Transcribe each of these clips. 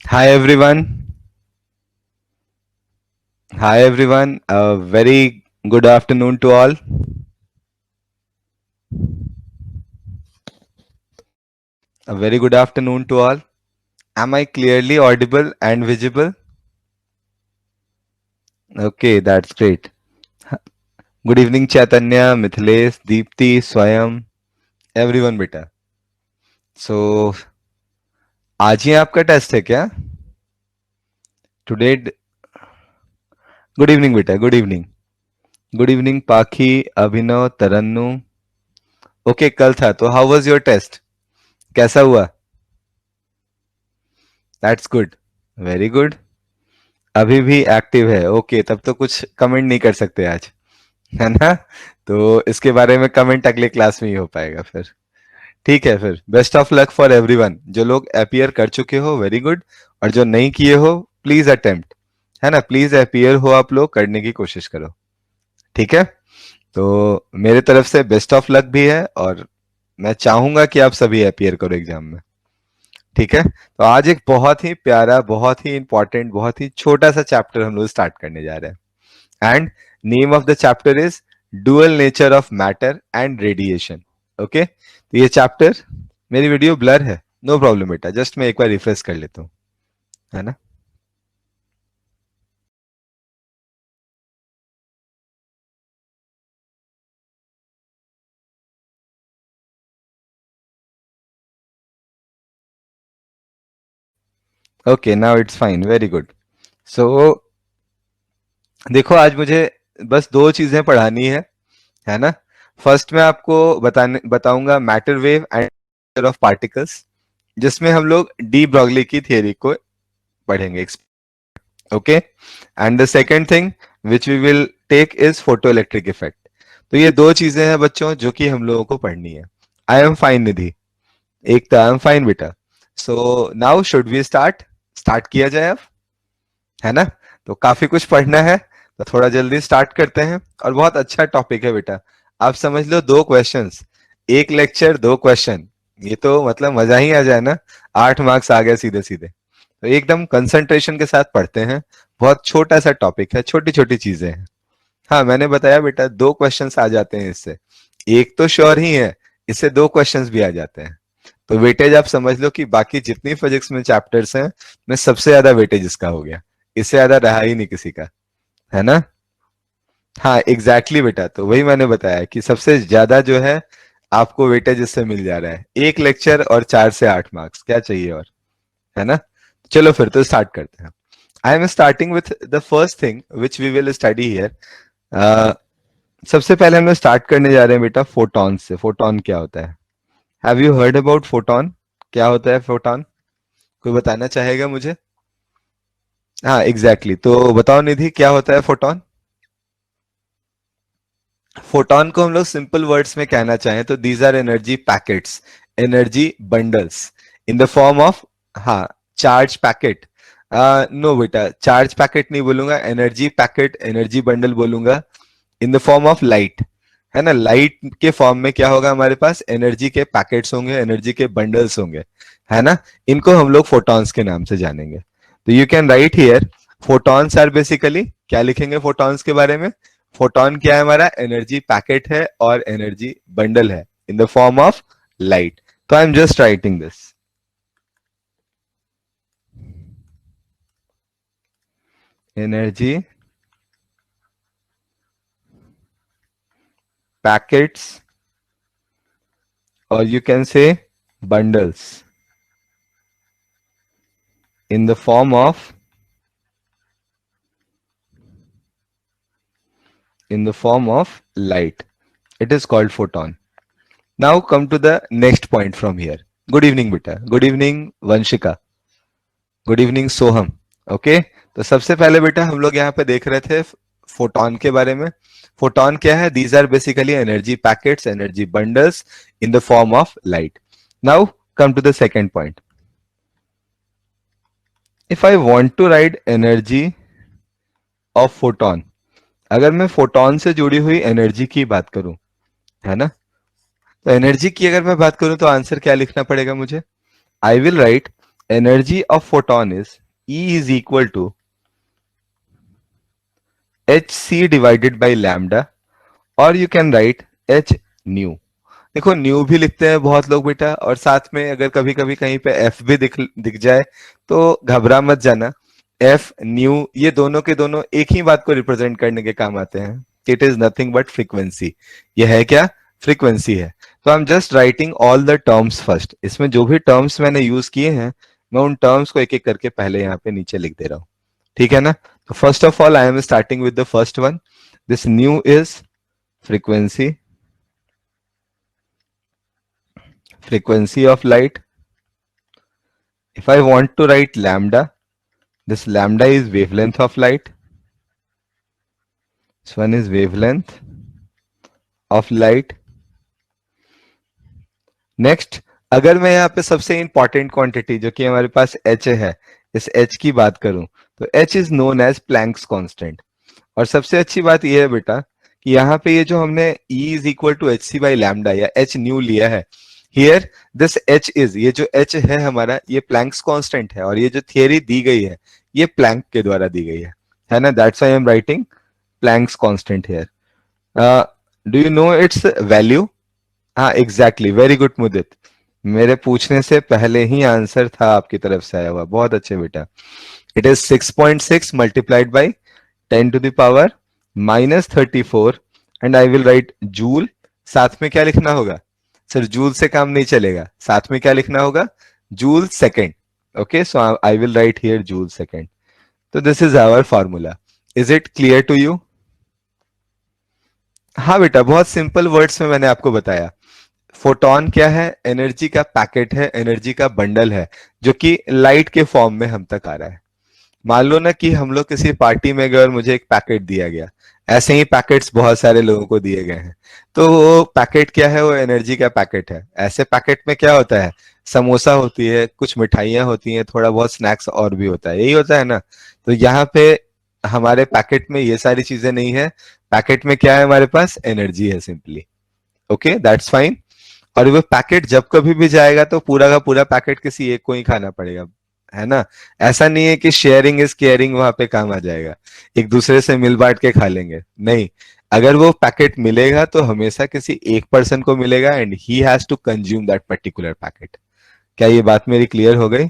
Hi everyone. Hi everyone. A very good afternoon to all. A very good afternoon to all. Am I clearly audible and visible? Okay, that's great. Good evening Chaitanya, Mithilesh, Deepti, Swayam, everyone बेटा. So आज ही आपका test है क्या? Today. Good evening बेटा. Good evening. Good evening पाखी, अभिनव, तरन्नु. Okay, कल था तो how was your test? कैसा हुआ? That's good. Very good. अभी भी एक्टिव है. ओके, तब तो कुछ कमेंट नहीं कर सकते आज, है ना? तो इसके बारे में कमेंट अगले क्लास में ही हो पाएगा फिर. ठीक है फिर. Best of luck for everyone. जो लोग अपीयर कर चुके हो वेरी गुड, और जो नहीं किए हो प्लीज अटेम्प्ट, है ना? प्लीज अपीयर हो, आप लोग करने की कोशिश करो. ठीक है. तो मेरे तरफ से बेस्ट ऑफ लक भी है, और मैं चाहूंगा कि आप सभी अपीयर करो एग्जाम में. ठीक है. तो आज एक बहुत ही प्यारा, बहुत ही इंपॉर्टेंट, बहुत ही छोटा सा चैप्टर हम लोग स्टार्ट करने जा रहे हैं. And name of the chapter is dual nature of matter and radiation. Okay. तो ये चैप्टर, मेरी वीडियो ब्लर है, नो प्रॉब्लम बेटा, जस्ट मैं एक बार रिफ्रेश कर लेता हूँ, है ना? Okay, now it's fine, very good. So देखो, आज मुझे बस दो चीजें पढ़ानी है ना? फर्स्ट मैं आपको बताऊंगा matter wave and of particles, जिसमें हम लोग डी ब्रॉगली की थियरी को पढ़ेंगे. Okay. And the second thing which we will take is photoelectric effect. तो ये दो चीजें हैं बच्चों जो कि हम लोगों को पढ़नी है. I am fine Nidhi. एक तो आई एम फाइन बेटा. So now should we start. Start किया जाए अब, है ना? तो काफी कुछ पढ़ना है, तो थोड़ा जल्दी स्टार्ट करते हैं. और बहुत अच्छा टॉपिक है बेटा. आप समझ लो, दो क्वेश्चंस, एक लेक्चर, दो क्वेश्चन. ये तो मतलब मजा ही आ जाए ना. 8 मार्क्स आ गए सीधे सीधे. तो एकदम कंसंट्रेशन के साथ पढ़ते हैं. बहुत छोटा सा टॉपिक है, छोटी छोटी चीजें हैं. हाँ, मैंने बताया बेटा, दो क्वेश्चंस आ जाते हैं इससे. एक तो श्योर ही है, इससे दो क्वेश्चंस भी आ जाते हैं. तो वेटेज आप समझ लो कि बाकी जितनी फिजिक्स में चैप्टर्स हैं, में सबसे ज्यादा वेटेज इसका हो गया. इससे ज्यादा रहा ही नहीं किसी का, है ना? हाँ एग्जैक्टली बेटा. तो वही मैंने बताया कि सबसे ज्यादा जो है आपको वेटेज इससे मिल जा रहा है. एक लेक्चर और 4 से 8 मार्क्स, क्या चाहिए और, है ना? चलो फिर तो स्टार्ट करते हैं. I am starting with the first thing which we will study here. सबसे पहले हम लोग स्टार्ट करने जा रहे हैं बेटा फोटॉन से. फोटॉन क्या होता है? Have you heard about photon? क्या होता है फोटॉन? कोई बताना चाहेगा मुझे? हाँ एग्जैक्टली तो बताओ निधि, क्या होता है फोटॉन? फोटॉन को हम लोग सिंपल वर्ड्स में कहना चाहें तो these are energy packets, energy bundles in the form of, हाँ, चार्ज पैकेट. नो बेटा, चार्ज पैकेट नहीं बोलूंगा, एनर्जी पैकेट, एनर्जी बंडल बोलूंगा. In the form of light, है ना? लाइट के फॉर्म में क्या होगा हमारे पास? एनर्जी के पैकेट्स होंगे, एनर्जी के बंडल्स होंगे, है ना? इनको हम लोग फोटॉन्स के नाम से जानेंगे. तो you can write here, photons are basically, क्या लिखेंगे फोटॉन्स के बारे में? फोटॉन क्या है हमारा? एनर्जी पैकेट है और एनर्जी बंडल है in the form of light. तो I am just writing this. Energy packets, or you can say bundles, in the form of, light. It is called photon. Now come to the next point from here. Good evening beta. Good evening Vanshika. Good evening Soham. Okay. तो सबसे पहले बेटा हम लोग यहाँ पे देख रहे थे फोटॉन के बारे में. फोटॉन क्या है? These are basically energy packets, energy bundles in the form of light. Now come to the second point. If I want to write energy of photon, अगर मैं फोटॉन से जुड़ी हुई एनर्जी की बात करूं, है ना? तो एनर्जी की अगर मैं बात करूं तो आंसर क्या लिखना पड़ेगा मुझे? आई will right energy of photon is E is equal to hc divided by lambda, और you can write h nu. देखो न्यू भी लिखते हैं बहुत लोग बेटा, और साथ में अगर कभी कभी कहीं पे एफ भी दिख दिख जाए तो घबरा मत जाना. एफ न्यू ये दोनों के दोनों एक ही बात को रिप्रेजेंट करने के काम आते हैं. It is nothing but frequency. ये है क्या? फ्रीक्वेंसी है. तो I am just writing all the terms first. इसमें जो भी टर्म्स मैंने यूज किए हैं मैं उन टर्म्स को एक एक करके पहले यहाँ पे नीचे लिख दे रहा हूँ. ठीक है ना? तो first of all I am starting with the first one. This new is frequency. Frequency of light. If I want to write lambda, this lambda is wavelength of light. This one is wavelength of light. Next, अगर मैं यहाँ पे सबसे important quantity जो कि हमारे पास h है, इस h की बात करूं तो h is known as Planck's constant. और सबसे अच्छी बात यह है बेटा कि यहाँ पे ये जो हमने E is equal to h c by lambda या h न्यू लिया है, हियर दिस h इज, ये जो h है हमारा ये प्लैंक्स कांस्टेंट है, और ये जो थियरी दी गई है ये प्लैंक के द्वारा दी गई है ना? That's why I am writing Planck's constant here. Do you know it's value? हाँ एग्जैक्टली, वेरी गुड मुदित. मेरे पूछने से पहले ही आंसर था आपकी तरफ से आया हुआ. बहुत अच्छे बेटा. It is 6.6 multiplied by 10 to the power -34, and I will right joule. साथ में क्या लिखना होगा सर? जूल से काम नहीं चलेगा, साथ में क्या लिखना होगा? Joule second. Okay, so I will write here joule second. तो this is our formula. Is it clear to you? हाँ बेटा, बहुत सिंपल वर्ड्स में मैंने आपको बताया. फोटोन क्या है? एनर्जी का पैकेट है, एनर्जी का बंडल है जो कि लाइट के फॉर्म में हम तक आ रहा है. मान लो ना कि हम लोग किसी पार्टी में गए और मुझे एक पैकेट दिया गया. ऐसे ही पैकेट्स बहुत सारे लोगों को दिए गए हैं. तो वो पैकेट क्या है? वो एनर्जी का पैकेट है. ऐसे पैकेट में क्या होता है? समोसा होती है, कुछ मिठाइयां होती हैं, थोड़ा बहुत स्नैक्स और भी होता है. यही होता है ना? तो यहाँ पे हमारे पैकेट में ये सारी चीजें नहीं है. पैकेट में क्या है? हमारे पास एनर्जी है सिंपली. Okay, that's fine. और वो पैकेट जब कभी भी जाएगा तो पूरा का पूरा पैकेट किसी एक को ही खाना पड़ेगा, है ना? ऐसा नहीं है कि शेयरिंग इज केयरिंग वहां पे काम आ जाएगा, एक दूसरे से मिल बांट के खा लेंगे. नहीं, अगर वो पैकेट मिलेगा तो हमेशा किसी एक पर्सन को मिलेगा and he has to consume that particular packet. क्या ये बात मेरी क्लियर हो गई?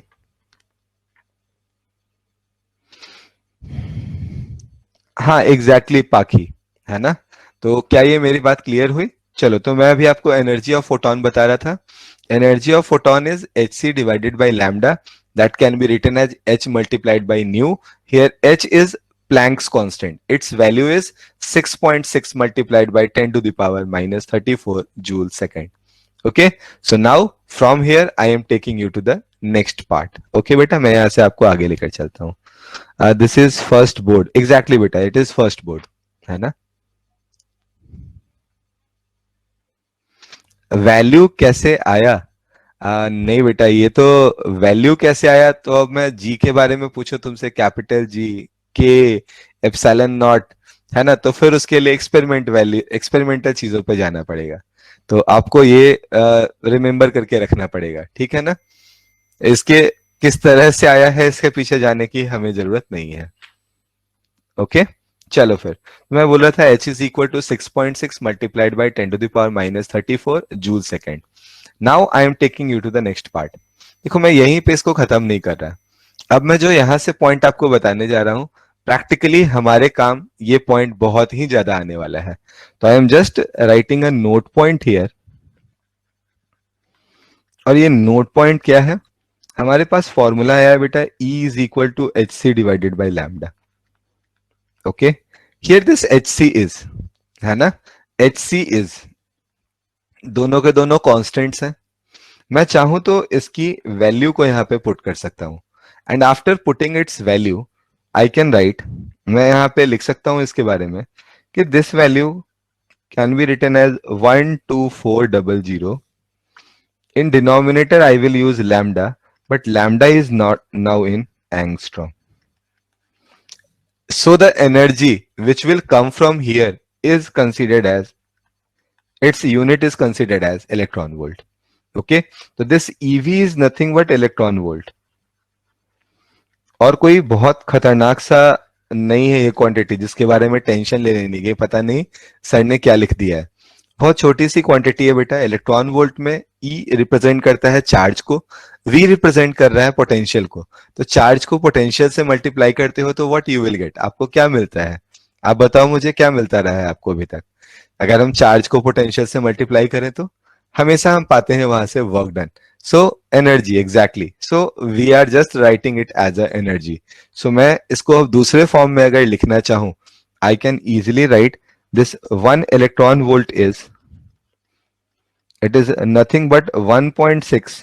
हाँ एग्जैक्टली पाखी, है ना? तो क्या ये मेरी बात क्लियर हुई? चलो, तो मैं अभी आपको एनर्जी ऑफ फोटोन बता रहा था. Energy of photon is h c divided by lambda. That can be written as h multiplied by nu. Here h is Planck's constant. Its value is 6.6 multiplied by 10 to the power -34 joule second. Okay, so now from here I am taking you to the next part. Okay बेटा, मैं यहाँ से आपको आगे लेकर चलता हूँ. This is first board. Exactly बेटा, it is first board, है ना? वैल्यू कैसे आया? नहीं बेटा, ये तो वैल्यू कैसे आया तो अब मैं जी के बारे में पूछो तुमसे, कैपिटल जी, के, एप्सिलॉन नॉट, है ना? तो फिर उसके लिए एक्सपेरिमेंटल चीजों पे जाना पड़ेगा. तो आपको ये रिमेम्बर करके रखना पड़ेगा, ठीक है ना? इसके किस तरह से आया है इसके पीछे जाने की हमें जरूरत नहीं है. ओके, चलो फिर मैं बोल रहा था h is equal to 6.6 multiplied by 10 to the power -34 joule second. Now I am taking you to the next part. देखो, मैं यहीं पे इसको खत्म नहीं कर रहा. अब मैं जो यहां से पॉइंट आपको बताने जा रहा हूं, प्रैक्टिकली हमारे काम ये पॉइंट बहुत ही ज्यादा आने वाला है. तो I am just writing a note point here. और ये नोट पॉइंट क्या है? हमारे पास फॉर्मूला आया है बेटा, E is equal to h c divided by lambda. Okay, here this h c is, है ना? एच सी इज दोनों के दोनों कॉन्स्टेंट्स हैं. मैं चाहूं तो इसकी वैल्यू को यहां पे पुट कर सकता हूं, and after putting it's value I can write, मैं यहां पे लिख सकता हूं इसके बारे में कि this value can be written as 12400. In denominator I will use lambda, but lambda is not now in angstrom. So the energy which will come from here is considered as, its unit is considered as electron volt. Okay, so this EV is nothing but electron volt. और कोई बहुत खतरनाक सा नहीं है ये quantity जिसके बारे में टेंशन ले लेनी है, पता नहीं सर ने क्या लिख दिया है। बहुत छोटी सी क्वांटिटी है बेटा। इलेक्ट्रॉन वोल्ट में ई रिप्रेजेंट करता है चार्ज को, वी रिप्रेजेंट कर रहा है पोटेंशियल को। तो चार्ज को पोटेंशियल से मल्टीप्लाई करते हो तो व्हाट यू विल गेट, आपको क्या मिलता है? आप बताओ मुझे क्या मिलता रहा है आपको अभी तक। अगर हम चार्ज को पोटेंशियल से मल्टीप्लाई करें तो हमेशा हम पाते हैं वहां से work done. So energy, exactly. So we are just writing it as a energy. सो मैं इसको अब दूसरे फॉर्म में अगर लिखना चाहूं, I can easily write this 1 electron volt is, it is nothing but 1.6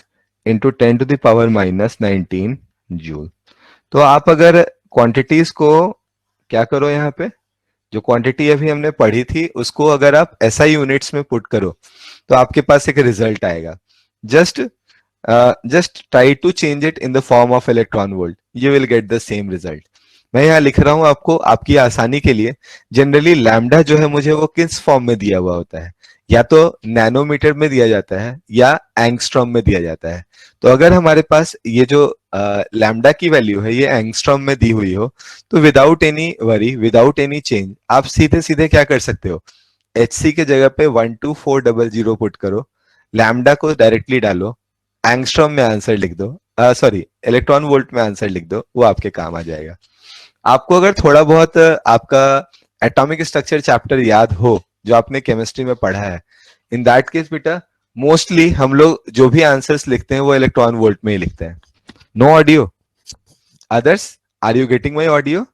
into 10 to the power minus 19 joule. तो आप अगर क्वांटिटीज को क्या करो, यहाँ पे जो क्वांटिटी अभी हमने पढ़ी थी उसको अगर आप एसआई यूनिट्स में पुट करो तो आपके पास एक रिजल्ट आएगा। Just just try to change it in the form of electron volt, you will get the same result. मैं यहाँ लिख रहा हूं आपको आपकी आसानी के लिए। जनरली लैम्डा जो है मुझे वो किस फॉर्म में दिया हुआ होता है, या तो नैनोमीटर में दिया जाता है या एंगस्ट्रॉम में दिया जाता है। तो अगर हमारे पास ये जो लैम्डा की वैल्यू है ये एंगस्ट्रॉम में दी हुई हो तो without any worry, without any change, आप सीधे सीधे क्या कर सकते हो, एच सी के जगह पे 12400 पुट करो, लैम्डा को डायरेक्टली डालो, एंगस्ट्रॉम में आंसर लिख दो, सॉरी इलेक्ट्रॉन वोल्ट में आंसर लिख दो, वो आपके काम आ जाएगा। आपको अगर थोड़ा बहुत आपका एटॉमिक स्ट्रक्चर चैप्टर याद हो जो आपने केमिस्ट्री में पढ़ा है, इन दैट केस बेटा मोस्टली हम लोग जो भी आंसर्स लिखते हैं वो इलेक्ट्रॉन वोल्ट में ही लिखते हैं। No audio others, are you getting my audio?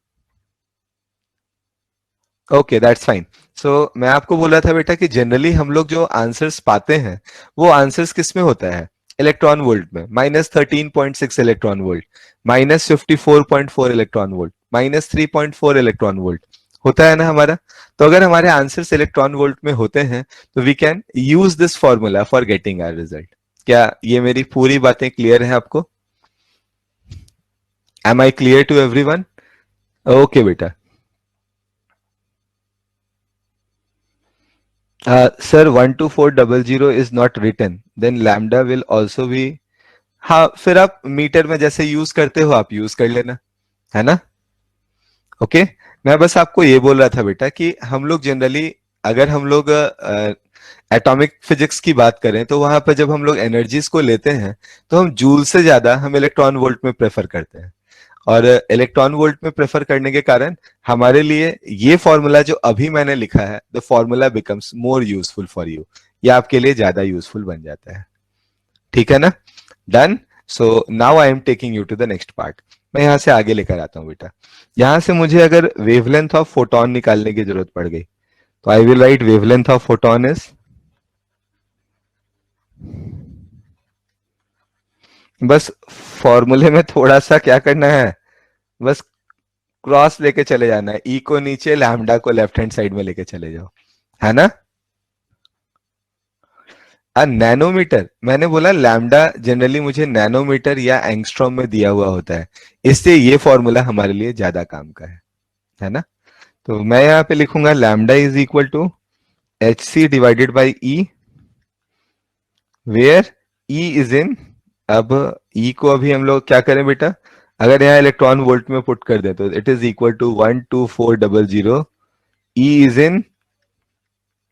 Okay that's fine. So मैं आपको बोल रहा था बेटा कि जनरली हम लोग जो आंसर्स पाते हैं वो आंसर्स किस में होता है, इलेक्ट्रॉन वोल्ट में। -13.6 electron volt, -54.4 electron volt, -3.4 electron volt होता है ना हमारा। तो अगर हमारे आंसर्स इलेक्ट्रॉन वोल्ट में होते हैं तो we can use this formula for getting our result. क्या ये मेरी पूरी बातें क्लियर है आपको? Am I clear to everyone? Okay बेटा। Sir 12400 is not written, then lambda will also be. हाँ, फिर आप मीटर में जैसे यूज करते हो आप यूज कर लेना, है ना? ओके मैं बस आपको ये बोल रहा था बेटा कि हम लोग जनरली अगर हम लोग एटॉमिक फिजिक्स की बात करें तो वहां पर जब हम लोग एनर्जीज को लेते हैं तो हम जूल से ज्यादा हम इलेक्ट्रॉन वोल्ट में प्रेफर करते हैं। और इलेक्ट्रॉन वोल्ट में प्रेफर करने के कारण हमारे लिए ये फॉर्मूला जो अभी मैंने लिखा है, the formula becomes more useful for you, ये आपके लिए ज्यादा यूजफुल बन जाता है। ठीक है ना? Done. So now I am taking you to the next part. मैं यहां से आगे लेकर आता हूं बेटा। यहां से मुझे अगर वेवलेंथ ऑफ फोटोन निकालने की जरूरत पड़ गई तो I will right wavelength of photon is, बस फॉर्मूले में थोड़ा सा क्या करना है, बस क्रॉस लेके चले जाना है, ई को नीचे लैम्डा को लेफ्ट हैंड साइड में लेके चले जाओ, है ना? नैनोमीटर, मैंने बोला लैम्डा जनरली मुझे नैनोमीटर या एंगस्ट्रॉम में दिया हुआ होता है, इससे ये फॉर्मूला हमारे लिए ज्यादा काम का है ना? तो मैं यहाँ पे लिखूंगा lambda is equal to h c divided by e, where e is in, अब ई को अभी हम लोग क्या करें बेटा, अगर यहाँ इलेक्ट्रॉन वोल्ट में पुट कर दे तो it is equal to 12400, e is in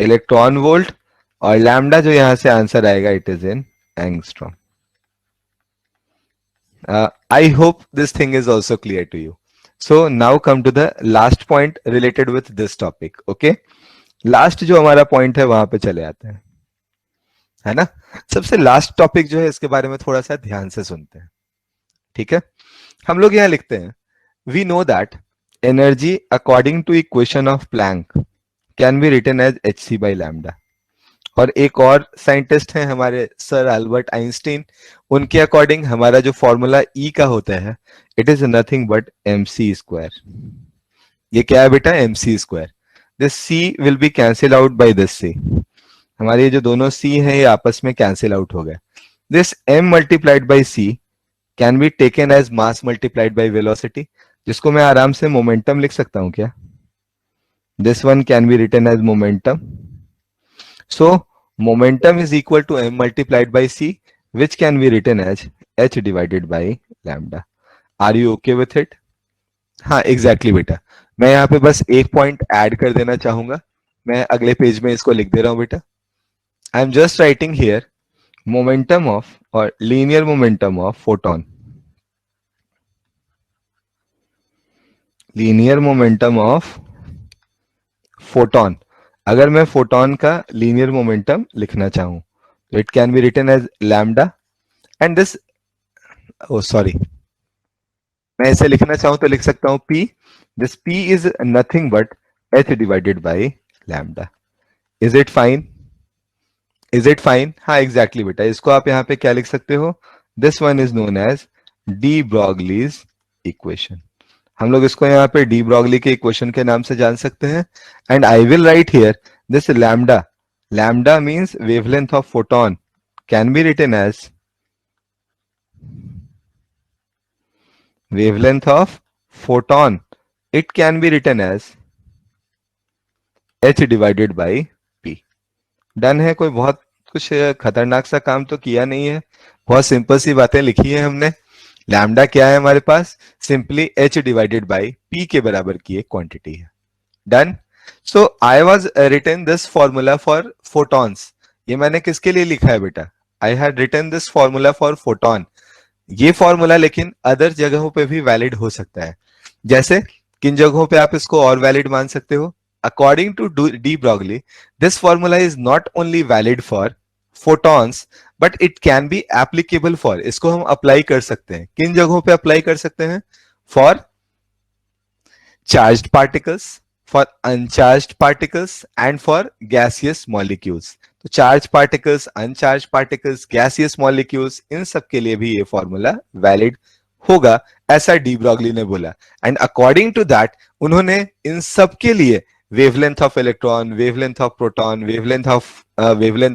electron volt, और लैम्डा जो यहां से आंसर आएगा it is in angstrom. I hope this thing is also clear to you. So now come to the last point related with this topic. Okay, last जो हमारा point है वहां पे चले आते हैं, है ना? सबसे लास्ट टॉपिक जो है इसके बारे में थोड़ा सा ध्यान से सुनते हैं। ठीक है, हम लोग यहां लिखते हैं we know that energy according to equation of Planck can be written as h c by lambda. और एक और साइंटिस्ट हैं हमारे सर अल्बर्ट आइंस्टीन, उनके अकॉर्डिंग हमारा जो फॉर्मूला ई का होता है it is nothing but m c square. ये क्या है बेटा? M c square. This c will be cancel out by this c, हमारे ये जो दोनों सी हैं ये आपस में कैंसिल आउट हो गए। This m multiplied by c can be taken as mass multiplied by velocity, जिसको मैं आराम से मोमेंटम लिख सकता हूं क्या? This one can be written as momentum. So momentum is equal to m multiplied by c, which can be written as h divided by lambda. Are you okay with it? हाँ exactly बेटा, मैं यहाँ पे बस एक point add कर देना चाहूंगा, मैं अगले पेज में इसको लिख दे रहा हूँ बेटा. I am just writing here momentum of or linear momentum of photon. Linear momentum of photon. अगर मैं फोटोन का लीनियर मोमेंटम लिखना चाहूं तो it can be written as lambda and this, oh sorry, मैं इसे लिखना चाहूं तो लिख सकता हूं p. This p is nothing but h divided by lambda. Is it fine? Is it fine? हाँ एग्जैक्टली बेटा, इसको आप यहाँ पे क्या लिख सकते हो, this one is known as de Broglie's equation. हम लोग इसको यहाँ पे डी ब्रॉगली के इक्वेशन के नाम से जान सकते हैं. And I will write here this lambda. Lambda means wavelength of photon, can be written as wavelength of photon. It can be written as h divided by p. Done है? कोई बहुत कुछ खतरनाक सा काम तो किया नहीं है, बहुत सिंपल सी बातें लिखी है हमने. लैम्डा क्या है हमारे पास? Simply h divided by p के बराबर की एक क्वांटिटी है. Done. So I was written this formula for photons. ये मैंने किसके लिए लिखा है बेटा? I had written this formula for photon. ये फॉर्मूला लेकिन अदर जगहों पे भी वैलिड हो सकता है. जैसे किन जगहों पे आप इसको और वैलिड मान सकते हो? According to de Broglie, this formula is not only valid for photons but it can be applicable for, इसको हम अप्लाई कर सकते हैं. किन जगहों पे अप्लाई कर सकते हैं? For charged particles, for uncharged particles and for gaseous molecules. तो charge particles, uncharge particles, gaseous molecules, इन सब के लिए भी ये फॉर्मूला वैलिड होगा, ऐसा डी ब्रॉगली ने बोला. एंड अकॉर्डिंग टू दैट उन्होंने इन सब के लिए wavelength of electron, wavelength of proton, wavelength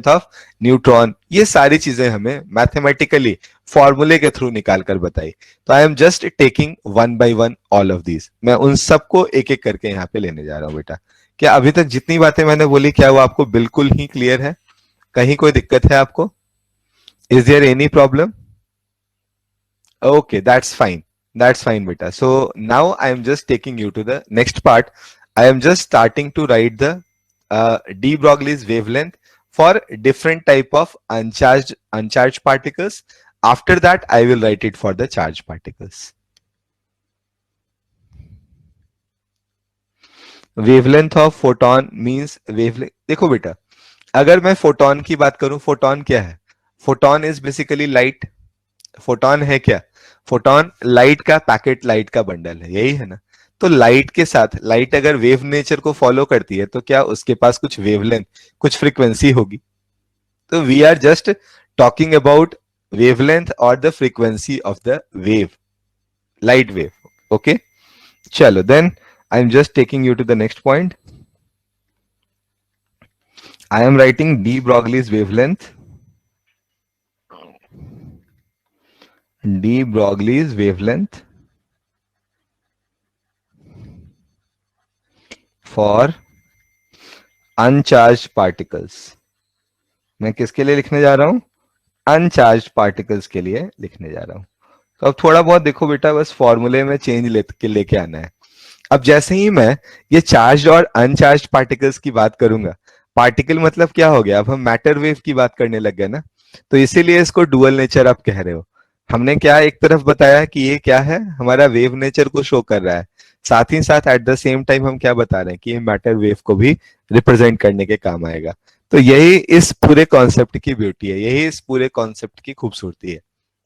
of neutron, ये सारी चीजें हमें मैथमेटिकली फॉर्मूले के थ्रू निकाल कर बताई. तो I am just taking one by one all of these. मैं उन सबको एक एक करके यहाँ पे लेने जा रहा हूँ बेटा. क्या अभी तक जितनी बातें मैंने बोली क्या वो आपको बिल्कुल ही क्लियर है? कहीं कोई दिक्कत है आपको? Is there any problem? Okay, that's fine. That's fine, beta. So now I am just taking you to the next part. I am just starting to write the de Broglie's wavelength for different type of uncharged particles. After that, I will write it for the charged particles. Wavelength of photon means wavelength. देखो बेटा, अगर मैं photon की बात करूं, photon क्या है? Photon is basically light. Photon है क्या? फोटोन लाइट का पैकेट, लाइट का बंडल है, यही है ना? तो लाइट के साथ, लाइट अगर वेव नेचर को फॉलो करती है तो क्या उसके पास कुछ वेवलेंथ, कुछ फ्रीक्वेंसी होगी? तो we are just talking about wavelength और the frequency of the wave, light wave. Okay, चलो then I am just taking you to the next point. I am writing de Broglie's wavelength. De Broglie's wavelength for uncharged particles. मैं किसके लिए लिखने जा रहा हूं? अनचार्ज particles के लिए लिखने जा रहा हूं. तो अब थोड़ा बहुत देखो बेटा, बस फॉर्मूले में चेंज लेके आना है. अब जैसे ही मैं ये चार्ज और अनचार्ज पार्टिकल्स की बात करूंगा, पार्टिकल मतलब क्या हो गया, अब हम मैटर वेव की बात करने लग गए ना, तो इसीलिए इसको डुअल नेचर आप कह रहे हो. हमने क्या एक तरफ बताया कि ये क्या है, हमारा वेव नेचर को शो कर रहा है, साथ ही साथ एट द सेम टाइम हम क्या बता रहे हैं कि ये मैटर वेव को भी रिप्रेजेंट करने के काम आएगा. तो यही इस पूरे कॉन्सेप्ट की ब्यूटी है, यही इस पूरे कॉन्सेप्ट की खूबसूरती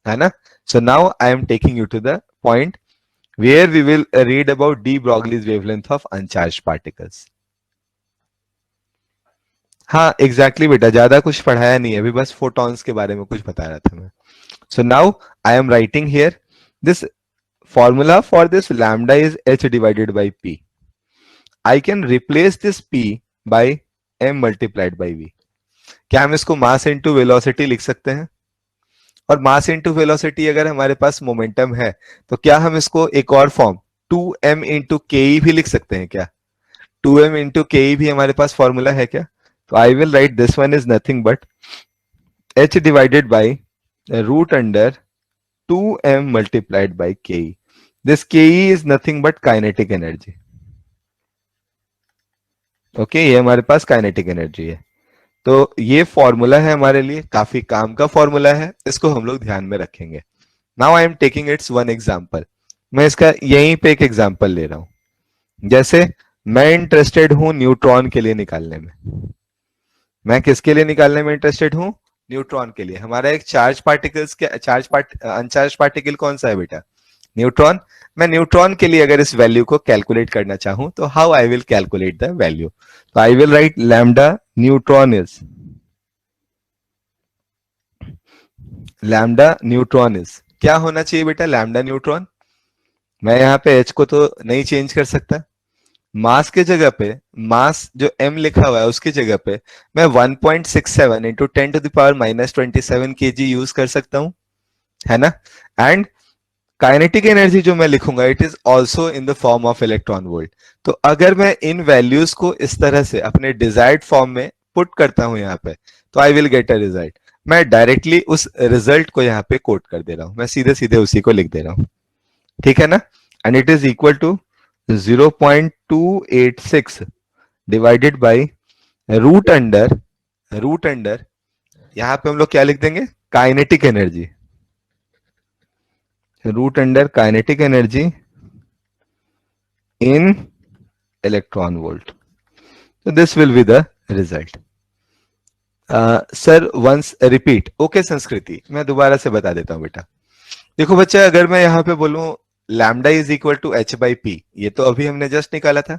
है ना? So now I am taking you to the point where we will read about de Broglie's wavelength of uncharged particles. हाँ एग्जैक्टली बेटा, ज्यादा कुछ पढ़ाया नहीं है अभी, बस फोटॉन्स के बारे में कुछ बता रहा था मैं. सो now I am writing here this formula for this lambda is h divided by p. I can replace this p by m multiplied by v. क्या हम इसको मास इनटू वेलोसिटी लिख सकते हैं? और मास इनटू वेलोसिटी अगर हमारे पास momentum है तो क्या हम इसको एक और फॉर्म 2m इंटू के भी लिख सकते हैं क्या? 2m इंटू के भी हमारे पास फॉर्मूला है क्या? तो I will write this one is nothing but h divided by root under 2m multiplied by K. This Ke is nothing but kinetic energy. Okay, ये हमारे पास काइनेटिक एनर्जी है। तो ये फॉर्मूला है हमारे लिए, काफी काम का फॉर्मूला है, इसको हम लोग ध्यान में रखेंगे। Now I am taking it's one example. मैं इसका यहीं पे एक एग्जाम्पल ले रहा हूं। जैसे मैं इंटरेस्टेड हूं न्यूट्रॉन के लिए निकालने में। मैं किसके लिए निकालने में इंटरेस्टेड हूं? न्यूट्रॉन के लिए। हमारा एक चार्ज पार्टिकल्स के अनचार्ज पार्टिकल कौन सा है बेटा? न्यूट्रॉन। मैं न्यूट्रॉन के लिए अगर इस वैल्यू को कैलकुलेट करना चाहूं तो how I will calculate the value? तो I will write lambda neutron is क्या होना चाहिए बेटा? Lambda neutron. मैं यहाँ पे एच को तो नहीं चेंज कर सकता। मास के जगह पे, मास जो m लिखा हुआ है उसकी जगह पे मैं 1.67 इंटू 10⁻⁻27 kg यूज कर सकता हूं, है ना? एंड काइनेटिक एनर्जी जो मैं लिखूंगा it is also in the form of electron volt. तो अगर मैं इन वैल्यूज को इस तरह से अपने डिजायर्ड फॉर्म में पुट करता हूं यहाँ पे, तो I will get a result. मैं डायरेक्टली उस रिजल्ट को यहाँ पे कोट कर दे रहा हूं, मैं सीधे सीधे उसी को लिख दे रहा हूं, ठीक है ना? And it is equal to 0.286 divided by root under यहां पे हम लोग क्या लिख देंगे? Kinetic energy. Root under kinetic energy in electron volt. तो this will be the result. Sir once repeat. Okay Sanskriti, मैं दोबारा से बता देता हूं बेटा। देखो बच्चा, अगर मैं यहां पे बोलूं lambda is equal to h by p, ये तो अभी हमने जस्ट निकाला था।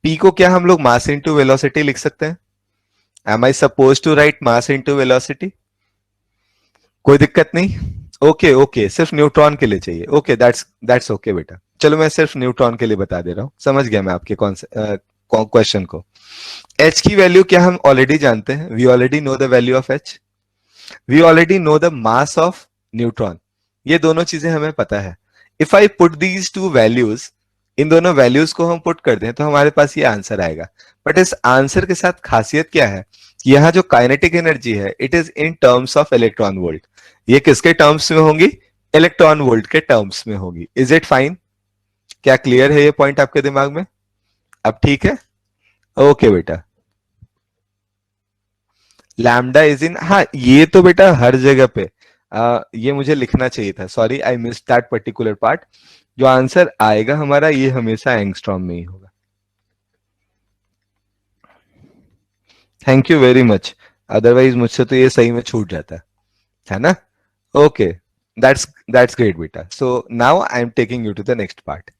पी को क्या हम लोग मास इंटू वेलोसिटी लिख सकते हैं? Am I suppose to write mass into velocity? कोई दिक्कत नहीं। ओके ओके, सिर्फ न्यूट्रॉन के लिए चाहिए। ओके, दैट्स ओके बेटा। चलो मैं सिर्फ न्यूट्रॉन के लिए बता दे रहा हूं, समझ गया मैं आपके क्वेश्चन को। एच की वैल्यू क्या हम ऑलरेडी जानते हैं? We already know the value of h, we already know the mass of neutron. ये दोनों चीजें हमें पता है। If I put these two values, इन दोनों वैल्यूज को हम पुट कर दें तो हमारे पास ये आंसर आएगा। बट इस आंसर के साथ खासियत क्या है कि यहाँ जो काइनेटिक एनर्जी है it is in terms of electron volt. ये किसके टर्म्स में होंगी? इलेक्ट्रॉन वोल्ट के टर्म्स में होगी। Is it fine? क्या क्लियर है ये पॉइंट आपके दिमाग में? अब ठीक है? ओके बेटा। लैम्डा इज इन, हाँ ये तो बेटा हर जगह पे ये मुझे लिखना चाहिए था, sorry I miss that particular part. जो आंसर आएगा हमारा ये हमेशा एंगस्ट्रॉम में ही होगा। Thank you very much, otherwise मुझसे तो ये सही में छूट जाता है ना? ओके, दैट्स ग्रेट बेटा। So now I am taking you to the next part.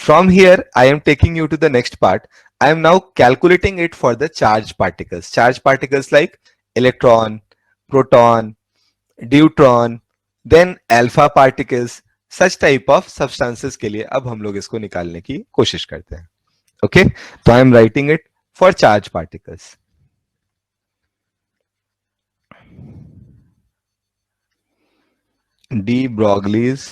From here, I am taking you to the next part. I am now calculating it for the charged particles. Charged particles like electron, proton, deuteron, then alpha particles. Such type of substances के लिए अब हम लोग इसको निकालने की कोशिश करते हैं। Okay? तो I am writing it for charged particles. De Broglie's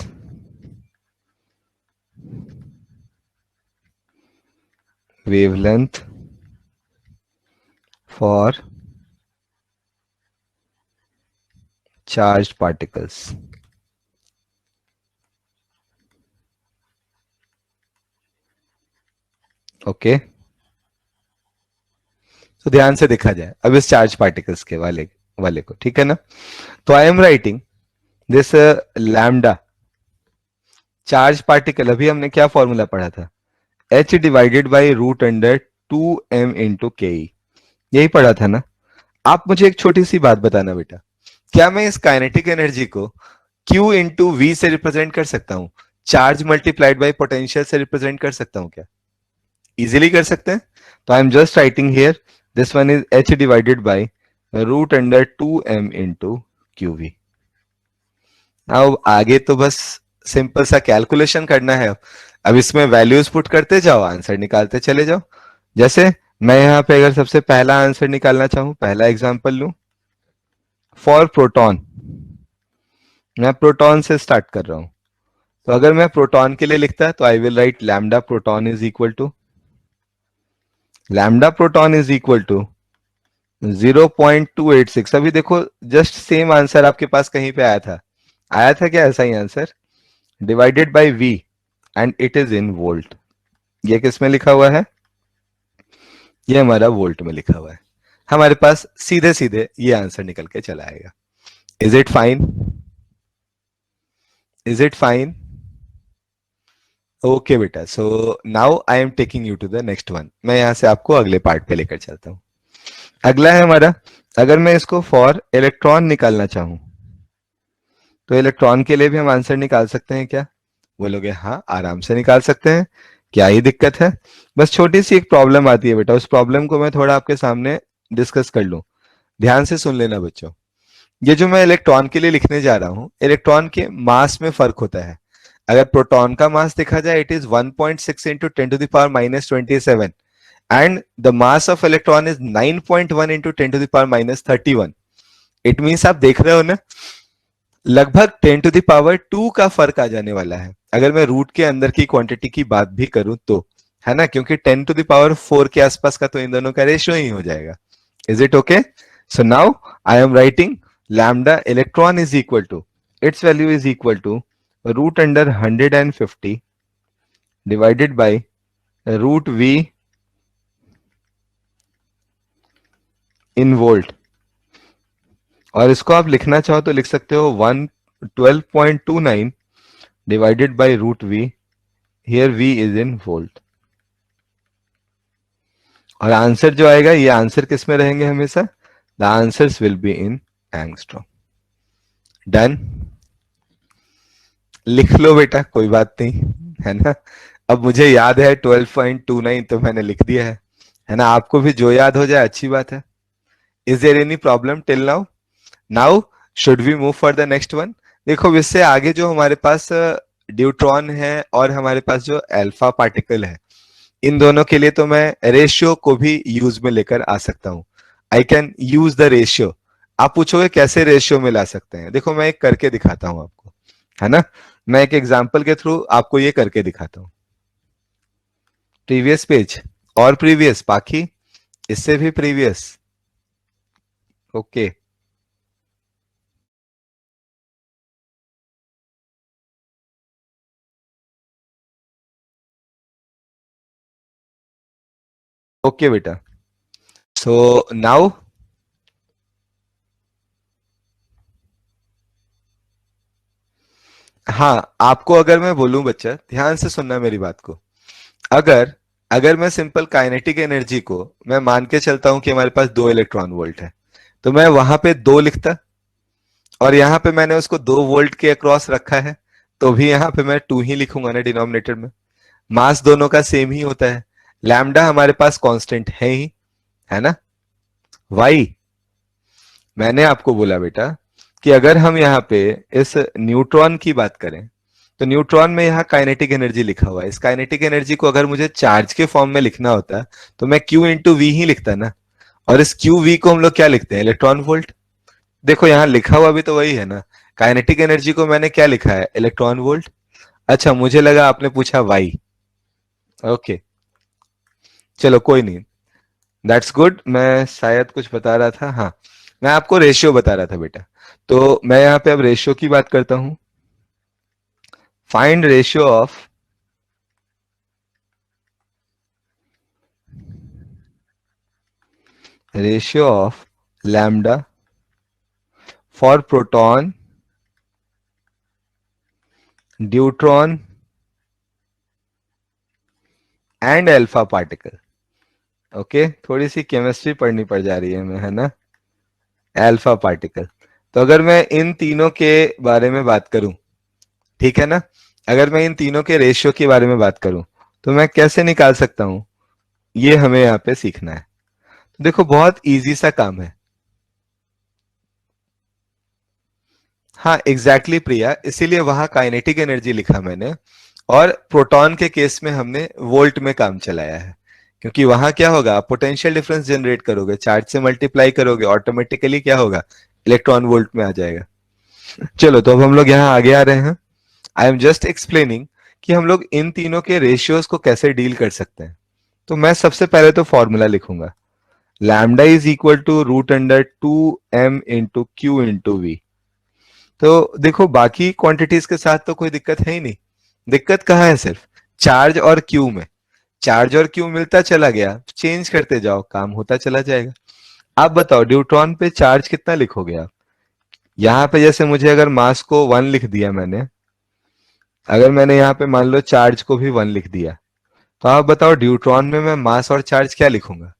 wavelength for charged particles. Okay, तो ध्यान से देखा जाए अब इस चार्ज पार्टिकल्स के वाले को, ठीक है ना? तो I am writing this lambda charge particle. अभी हमने क्या फॉर्मूला पढ़ा था? H divided by root under 2m into k, यही पढ़ा था ना? आप मुझे एक छोटी सी बात बताना बेटा, क्या मैं इस काइनेटिक एनर्जी को Q इंटू वी से रिप्रेजेंट कर सकता हूं? चार्ज मल्टीप्लाइड बाई पोटेंशियल से रिप्रेजेंट कर सकता हूं क्या? इजीली कर सकते हैं। तो I am just writing here this one is h divided by root under 2m into q v. अब आगे तो बस सिंपल सा कैलकुलेशन करना है। अब इसमें वैल्यूज पुट करते जाओ, आंसर निकालते चले जाओ। जैसे मैं यहाँ पे अगर सबसे पहला आंसर निकालना चाहूं, पहला एग्जांपल लूं फॉर प्रोटॉन, मैं प्रोटॉन से स्टार्ट कर रहा हूं। तो अगर मैं प्रोटॉन के लिए लिखता तो I will write lambda proton is equal to lambda proton is equal to 0.286। अभी देखो जस्ट सेम आंसर आपके पास कहीं पे आया था क्या ऐसा ही answer? Divided by V and it is in volt. ये किस में लिखा हुआ है? ये हमारा वोल्ट में लिखा हुआ है। हमारे पास सीधे सीधे ये आंसर निकल के चला आएगा। Is it fine? Is it fine? Okay बेटा, so now I am taking you to the next one. मैं यहां से आपको अगले पार्ट पे लेकर चलता हूं। अगला है हमारा, अगर मैं इसको फॉर इलेक्ट्रॉन निकालना चाहूं तो इलेक्ट्रॉन के लिए भी हम आंसर निकाल सकते हैं क्या? बोलोगे हाँ, आराम से निकाल सकते हैं, क्या ही दिक्कत है। बस छोटी सी एक प्रॉब्लम आती है बेटा, उस प्रॉब्लम को मैं थोड़ा आपके सामने डिस्कस कर लूं। ध्यान से सुन लेना बच्चों। ये जो मैं इलेक्ट्रॉन के लिए लिखने जा रहा हूं, इलेक्ट्रॉन के मास में फर्क होता है। अगर प्रोटॉन का मास देखा जाए, it is 1.6 into 10⁻⁻27 and the mass of electron is 9.1 into 10⁻⁻31। It means आप देख रहे हो ना, लगभग 10⁻² का फर्क आ जाने वाला है अगर मैं रूट के अंदर की क्वांटिटी की बात भी करूं तो, है ना, क्योंकि 10⁴ के आसपास का तो इन दोनों का रेशियो ही हो जाएगा। Is it okay? So now I am writing lambda electron is equal to, its value is equal to root under 150 divided by root V in volt। और इसको आप लिखना चाहो तो लिख सकते हो 112.29 divided by root v, here V is in volt. और आंसर जो आएगा, ये आंसर किस में रहेंगे हमेशा? The answers will be in angstrom. Done? लिख लो बेटा, कोई बात नहीं, है ना। अब मुझे याद है 12.29 तो मैंने लिख दिया है ना। आपको भी जो याद हो जाए अच्छी बात है। Is there any problem till now? Now should we move for the next one? देखो, इससे आगे जो हमारे पास ड्यूट्रॉन है और हमारे पास जो अल्फा पार्टिकल है, इन दोनों के लिए तो मैं रेशियो को भी यूज में लेकर आ सकता हूं। I can use the ratio. आप पूछोगे कैसे रेशियो में ला सकते हैं? देखो, मैं एक करके दिखाता हूं आपको, है ना। मैं एक एग्जाम्पल के थ्रू आपको ये करके दिखाता हूं। प्रीवियस पेज और प्रीवियस, बाकी इससे भी प्रीवियस। ओके, ओके बेटा। सो नाउ हाँ, आपको अगर मैं बोलूं बच्चा, ध्यान से सुनना मेरी बात को। अगर अगर मैं सिंपल काइनेटिक एनर्जी को मैं मान के चलता हूं कि हमारे पास 2 इलेक्ट्रॉन वोल्ट है, तो मैं वहां पे 2 लिखता, और यहां पे मैंने उसको 2 वोल्ट के अक्रॉस रखा है, तो भी यहां पे मैं 2 ही लिखूंगा ना डिनोमिनेटर में। मास दोनों का सेम ही होता है, लैम्डा हमारे पास कांस्टेंट है ही, है ना। वाई, मैंने आपको बोला बेटा कि अगर हम यहाँ पे इस न्यूट्रॉन की बात करें, तो न्यूट्रॉन में यहाँ काइनेटिक एनर्जी लिखा हुआ है। इस काइनेटिक एनर्जी को अगर मुझे चार्ज के फॉर्म में लिखना होता तो मैं Q इंटू वी ही लिखता ना। और इस क्यू वी को हम लोग क्या लिखते हैं? Electron volt. देखो, यहाँ लिखा हुआ भी तो वही है ना। काइनेटिक एनर्जी को मैंने क्या लिखा है? Electron volt. अच्छा, मुझे लगा आपने पूछा वाई। ओके, चलो कोई नहीं, दैट्स गुड। मैं शायद कुछ बता रहा था, हाँ, मैं आपको रेशियो बता रहा था बेटा। तो मैं यहाँ पे अब रेशियो की बात करता हूं। Find ratio of lambda for proton, deuteron and alpha particle. Okay, थोड़ी सी केमिस्ट्री पढ़नी पड़ जा रही है हमें, है ना। अल्फा पार्टिकल, तो अगर मैं इन तीनों के बारे में बात करूं, ठीक है ना, अगर मैं इन तीनों के रेशियो के बारे में बात करूं, तो मैं कैसे निकाल सकता हूं? ये हमें यहाँ पे सीखना है। तो देखो, बहुत इजी सा काम है। हाँ, एग्जैक्टली प्रिया, इसीलिए वहां काइनेटिक एनर्जी लिखा मैंने, और प्रोटॉन के केस में हमने वोल्ट में काम चलाया है, क्योंकि वहां क्या होगा, आप पोटेंशियल डिफरेंस जनरेट करोगे, चार्ज से मल्टीप्लाई करोगे, ऑटोमेटिकली क्या होगा, इलेक्ट्रॉन वोल्ट में आ जाएगा। चलो, तो अब हम लोग यहाँ आगे आ रहे हैं। आई एम जस्ट एक्सप्लेनिंग कि हम लोग इन तीनों के रेशियोज को कैसे डील कर सकते हैं। तो मैं सबसे पहले तो फॉर्मूला लिखूंगा, lambda is equal to root under 2m into q into v. तो देखो बाकी क्वांटिटीज के साथ तो कोई दिक्कत है ही नहीं, दिक्कत कहाँ है, सिर्फ चार्ज और क्यू में। चार्ज और क्यू मिलता चला गया, चेंज करते जाओ, काम होता चला जाएगा। आप बताओ ड्यूट्रॉन पे चार्ज कितना लिखोगे आप? यहाँ पे जैसे मुझे अगर मास को 1 लिख दिया मैंने, अगर मैंने यहाँ पे मान लो चार्ज को भी 1 लिख दिया, तो आप बताओ ड्यूट्रॉन में मैं मास और चार्ज क्या लिखूंगा?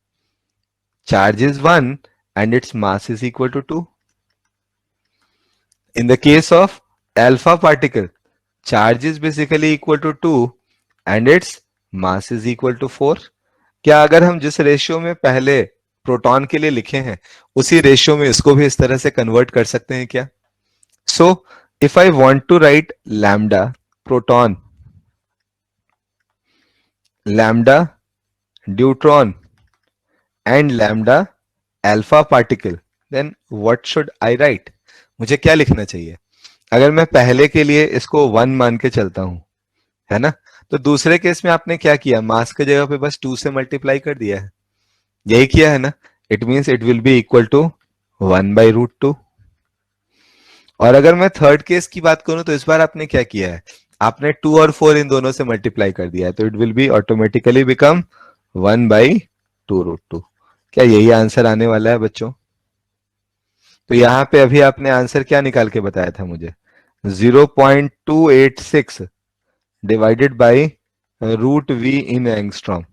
Charge is 1 and its mass is equal to 2। In the case of alpha particle, charge is basically equal to 2 and its mass is equal to 4। क्या अगर हम जिस रेशियो में पहले प्रोटॉन के लिए लिखे हैं उसी रेशियो में इसको भी इस तरह से कन्वर्ट कर सकते हैं क्या? So if I want to write lambda proton, lambda deuteron and lambda alpha particle, then what should I write? मुझे क्या लिखना चाहिए? अगर मैं पहले के लिए इसको 1 मान के चलता हूं, है ना, तो दूसरे केस में आपने क्या किया? मास के जगह पे बस 2 से मल्टीप्लाई कर दिया है, यही किया है ना। It means it will be equal to 1/√2। और अगर मैं थर्ड केस की बात करूं तो इस बार आपने क्या किया है? आपने 2 और 4 इन दोनों से मल्टीप्लाई कर दिया है, तो it will be automatically become 1/2√2। क्या यही आंसर आने वाला है बच्चों? तो यहां पे अभी आपने आंसर क्या निकाल के बताया था मुझे? 0.286 divided by √v in angstrom.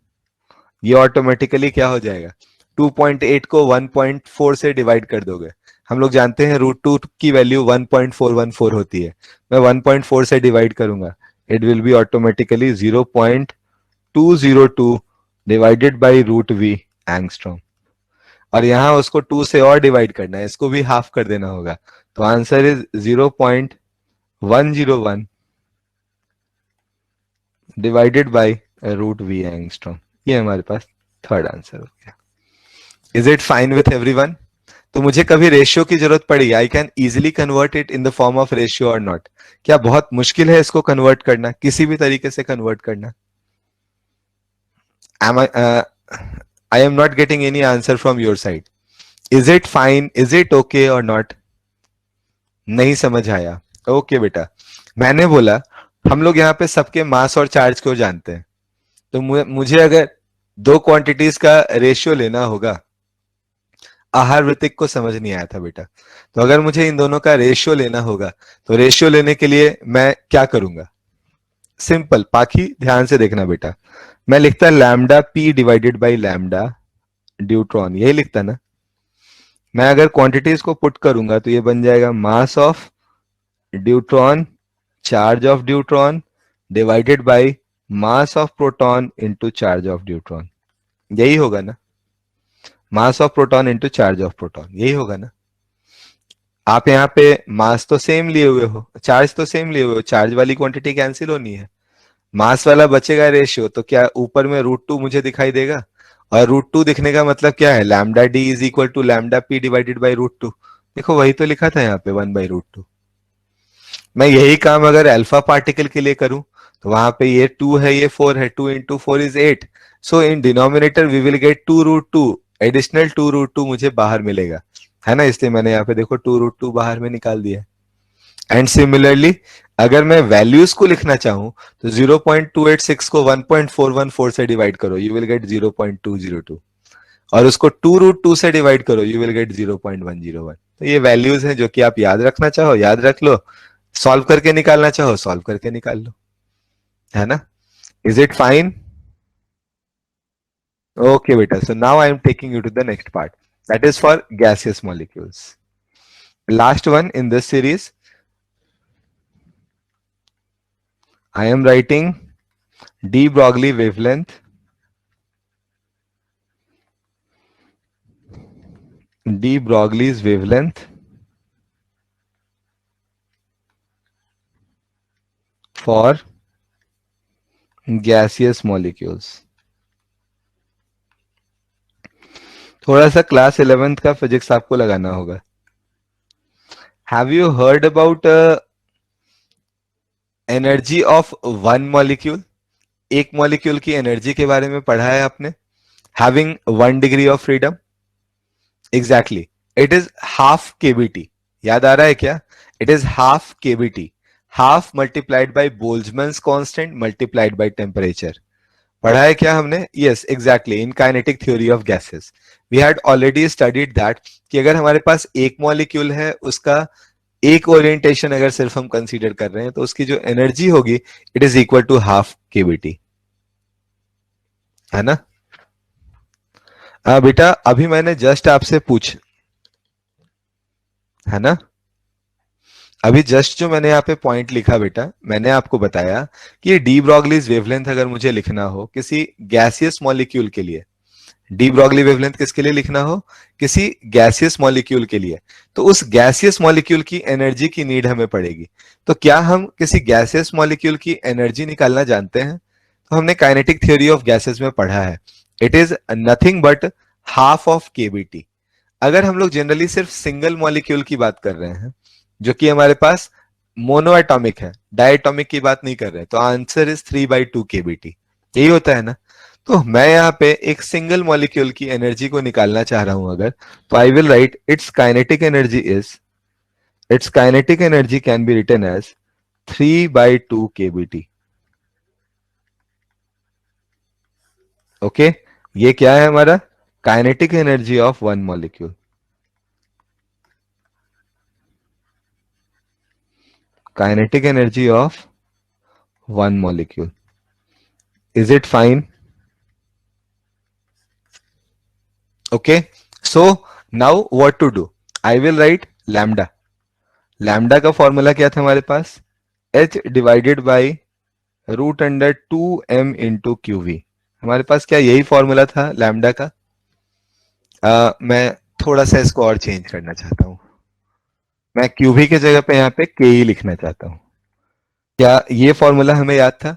ये ऑटोमेटिकली क्या हो जाएगा? 2.8 को 1.4 से डिवाइड कर दोगे। हम लोग जानते हैं √2 की वैल्यू 1.414 होती है। मैं 1.4 से डिवाइड करूंगा, it will be automatically 0.202 divided by √v angstrom. और यहां उसको 2 से और डिवाइड करना है, इसको भी हाफ कर देना होगा, तो answer is 0.101 divided by √v angstrom. ये हमारे पास थर्ड आंसर हो गया। Is it fine with everyone? तो मुझे कभी रेशियो की जरूरत पड़ी, आई can easily convert it in the form of ratio और नॉट? क्या बहुत मुश्किल है इसको कन्वर्ट करना, किसी भी तरीके से कन्वर्ट करना? am I, I am not getting any answer from your side. Is it fine? Is it okay or not? नहीं समझ आया? ओके बेटा, मैंने बोला हम लोग यहाँ पे सबके मास और चार्ज को जानते हैं, तो मुझे अगर दो क्वांटिटीज का रेशियो लेना होगा, आहार वृत्तिक को समझ नहीं आया था बेटा, तो अगर मुझे इन दोनों का रेशियो लेना होगा तो रेशियो लेने के लिए मैं क्या करूंगा? सिंपल, पाखी ध्यान से देखना बेटा, मैं लिखता lambda p divided by lambda deuteron, यही लिखता ना। मैं अगर क्वांटिटीज को पुट करूंगा तो ये बन जाएगा mass of deuteron, charge of deuteron divided by mass of proton into charge of deuteron, यही होगा ना। Mass of proton into charge of proton, यही होगा ना। आप यहाँ पे मास तो सेम लिए हुए हो, चार्ज तो सेम लिए हुए हो, चार्ज वाली क्वांटिटी कैंसिल होनी है, मास वाला बचेगा रेशियो, तो क्या ऊपर में √2 मुझे दिखाई देगा? और √2 दिखने का मतलब क्या है? Lambda d is equal to lambda p divided by √2। देखो वही तो लिखा था यहाँ पे 1/√2। मैं यही काम अगर अल्फा पार्टिकल के लिए करूं तो वहां पे ये 2 है, ये 4 है, 2 into 4 is 8। So in denominator we will get 2√2, additional 2√2 मुझे बाहर मिलेगा, है ना। इसलिए मैंने यहाँ पे देखो 2√2 बाहर में निकाल दिया। एंड सिमिलरली अगर मैं वैल्यूज को लिखना चाहूं तो 0.286 को 1.414 से डिवाइड करो, यू विल गेट 0.202, और उसको 2√2 से डिवाइड करो, यू विल गेट 0.101। तो ये वैल्यूज हैं जो कि आप याद रखना चाहो याद रख लो, सॉल्व करके निकालना चाहो सॉल्व करके निकाल लो, है ना। Is it fine? ओके बेटा, so now I am taking you to the next part, that is for gaseous molecules, last one in this series. I am writing de Broglie wavelength, de Broglie's wavelength for gaseous molecules। थोड़ा सा class 11th का physics आपको लगाना होगा। Have you heard about energy of one molecule? एक molecule की energy के बारे में पढ़ा है आपने? Having 1 degree of freedom, exactly, it is half KBT. याद आ रहा है क्या? It is half kBt. Half multiplied by Boltzmann's constant multiplied by temperature. पढ़ा है क्या हमने? Yes exactly, in kinetic theory of gases we had already studied that कि अगर हमारे पास एक मॉलिक्यूल है, उसका एक ओरिएंटेशन अगर सिर्फ हम कंसीडर कर रहे हैं, तो उसकी जो एनर्जी होगी it is equal to half kBT, है ना? बेटा अभी मैंने जस्ट आपसे पूछ, है ना, अभी जस्ट जो मैंने यहाँ पे पॉइंट लिखा बेटा, मैंने आपको बताया कि डी ब्रॉगलीज वेवलेंथ अगर मुझे लिखना हो किसी गैसियस मॉलिक्यूल के लिए, डी ब्रॉगली वेवलेंथ किसके लिए लिखना हो? किसी गैसियस मॉलिक्यूल के लिए, तो उस गैसियस मॉलिक्यूल की एनर्जी की नीड हमें पड़ेगी। तो क्या हम किसी गैसियस मॉलिक्यूल की एनर्जी निकालना जानते हैं? तो हमने काइनेटिक थ्योरी ऑफ गैसेस में पढ़ा है, it is nothing but half of KBT. अगर हम लोग जनरली सिर्फ सिंगल मॉलिक्यूल की बात कर रहे हैं, जो कि हमारे पास मोनो एटॉमिक है, डायटॉमिक की बात नहीं कर रहे, तो आंसर इज 3/2 केबीटी। यही होता है ना? तो मैं यहाँ पे एक सिंगल मॉलिक्यूल की एनर्जी को निकालना चाह रहा हूं अगर, तो I will write its kinetic energy can be written as 3/2 kBT. Okay, ये क्या है हमारा? Kinetic energy of one molecule. Kinetic energy of one molecule, is it fine? Okay, so now what to do? I will write lambda. Lambda का formula क्या था हमारे पास? h divided by √2m into q v. हमारे पास क्या यही formula था लैम्डा का? मैं थोड़ा सा इसको और चेंज करना चाहता हूं, मैं क्यूवी की जगह पे यहाँ पे के ही लिखना चाहता हूं। क्या ये फॉर्मूला हमें याद था?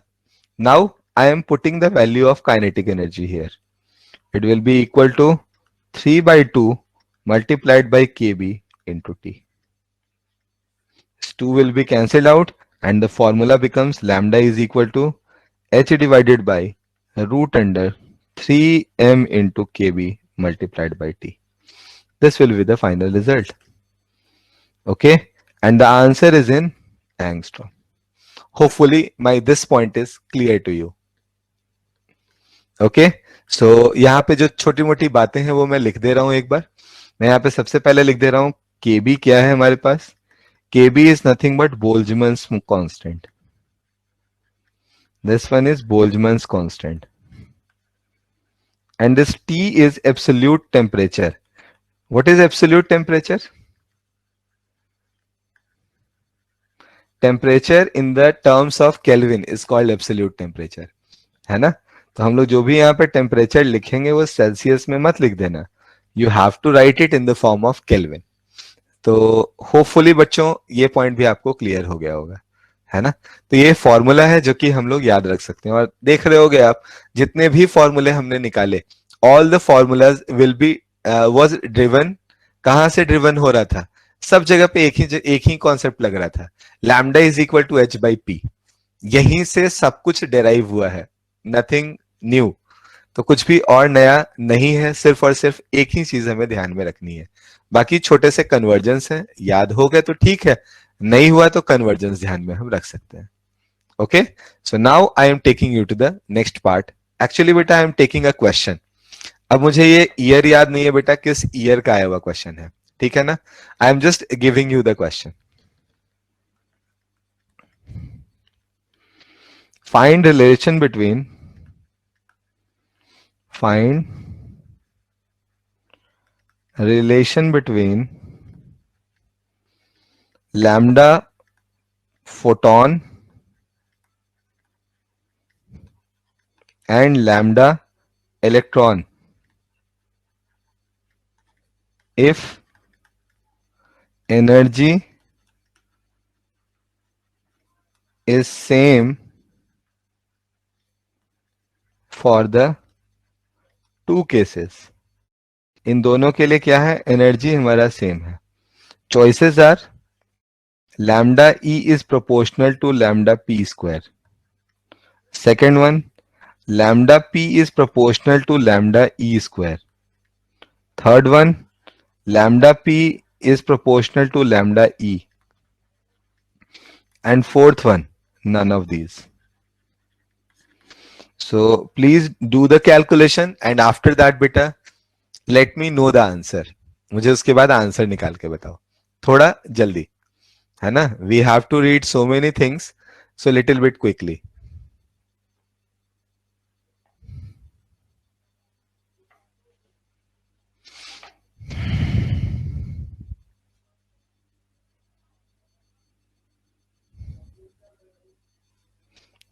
Now I am putting the value of kinetic energy here, it will be equal to 3/2 multiplied by kb into t. This 2 will be cancelled out and the formula becomes lambda is equal to h divided by root under 3m into kb multiplied by t. This will be the final result. Okay, and the answer is in angstrom. Hopefully my this point is clear to you. Okay, so यहाँ पे जो छोटी मोटी बातें हैं वो मैं लिख दे रहा हूं एक बार। मैं यहाँ पे सबसे पहले लिख दे रहा हूं kb क्या है हमारे पास? kb is nothing but Boltzmann's constant. This one is Boltzmann's constant. And this T is absolute temperature. What is absolute temperature? Temperature in the terms of Kelvin is called absolute temperature. है ना? तो हम लोग जो भी यहाँ पे temperature लिखेंगे वो सेल्सियस में मत लिख देना, you have to write it in the form of kelvin. तो होपफुली बच्चों ये पॉइंट भी आपको क्लियर हो गया होगा, है ना? तो ये फॉर्मूला है जो कि हम लोग याद रख सकते हैं, और देख रहे होगे आप जितने भी फॉर्मूले हमने निकाले, all the formulas will be was driven, कहां से ड्रिवन हो रहा था? सब जगह पे एक ही कॉन्सेप्ट लग रहा था, lambda is equal to h by p. यहीं से सब कुछ डेराइव हुआ है, नथिंग न्यू। तो कुछ भी और नया नहीं है, सिर्फ और सिर्फ एक ही चीज हमें ध्यान में रखनी है। बाकी छोटे से कन्वर्जेंस हैं, याद हो गए तो ठीक है, नहीं हुआ तो कन्वर्जेंस ध्यान में हम रख सकते हैं। Okay, so now I am taking you to the next part. Actually बेटा I am taking a question. अब मुझे ये ईयर याद नहीं है बेटा, किस ईयर का आया हुआ क्वेश्चन है, ठीक है ना? आई am just giving you the question. Find relation between lambda photon and lambda electron if energy is same for the two cases। इन दोनों के लिए क्या है? एनर्जी हमारा सेम है। Choices are lambda e is proportional to lambda p square, second one lambda p is proportional to lambda e square, third one lambda p is proportional to lambda e, and fourth one, none of these. So please do the calculation and after that beta let me know the answer. मुझे उसके बाद answer निकाल के बताओ थोड़ा जल्दी, है ना? We have to read so many things, so little bit quickly.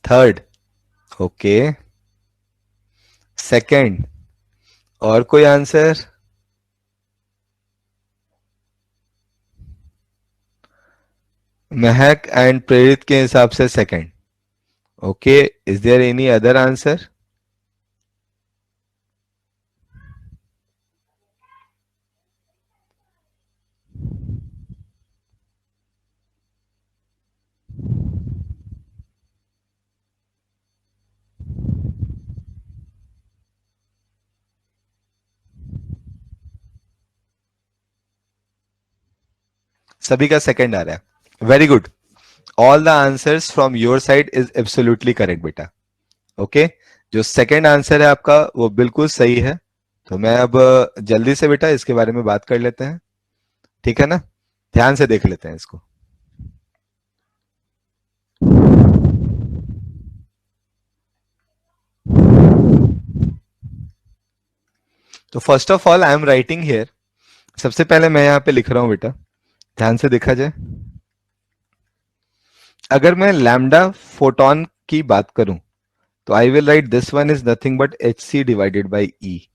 Third, okay. Second, और कोई आंसर? महक एंड प्रेरित के हिसाब से second. Okay, is there any other answer? सभी का सेकंड आ रहा है. Very good. All the answers from your side is absolutely correct बेटा. ओके, जो सेकंड आंसर है आपका वो बिल्कुल सही है. तो मैं अब जल्दी से बेटा इसके बारे में बात कर लेते हैं, ठीक है ना? ध्यान से देख लेते हैं इसको. तो first of all I am writing here. सबसे पहले मैं यहाँ पे लिख रहा हूं बेटा, ध्यान से देखा जाए. अगर मैं लैम्डा फोटोन की बात करूं तो I will write this one is nothing but h c divided by e.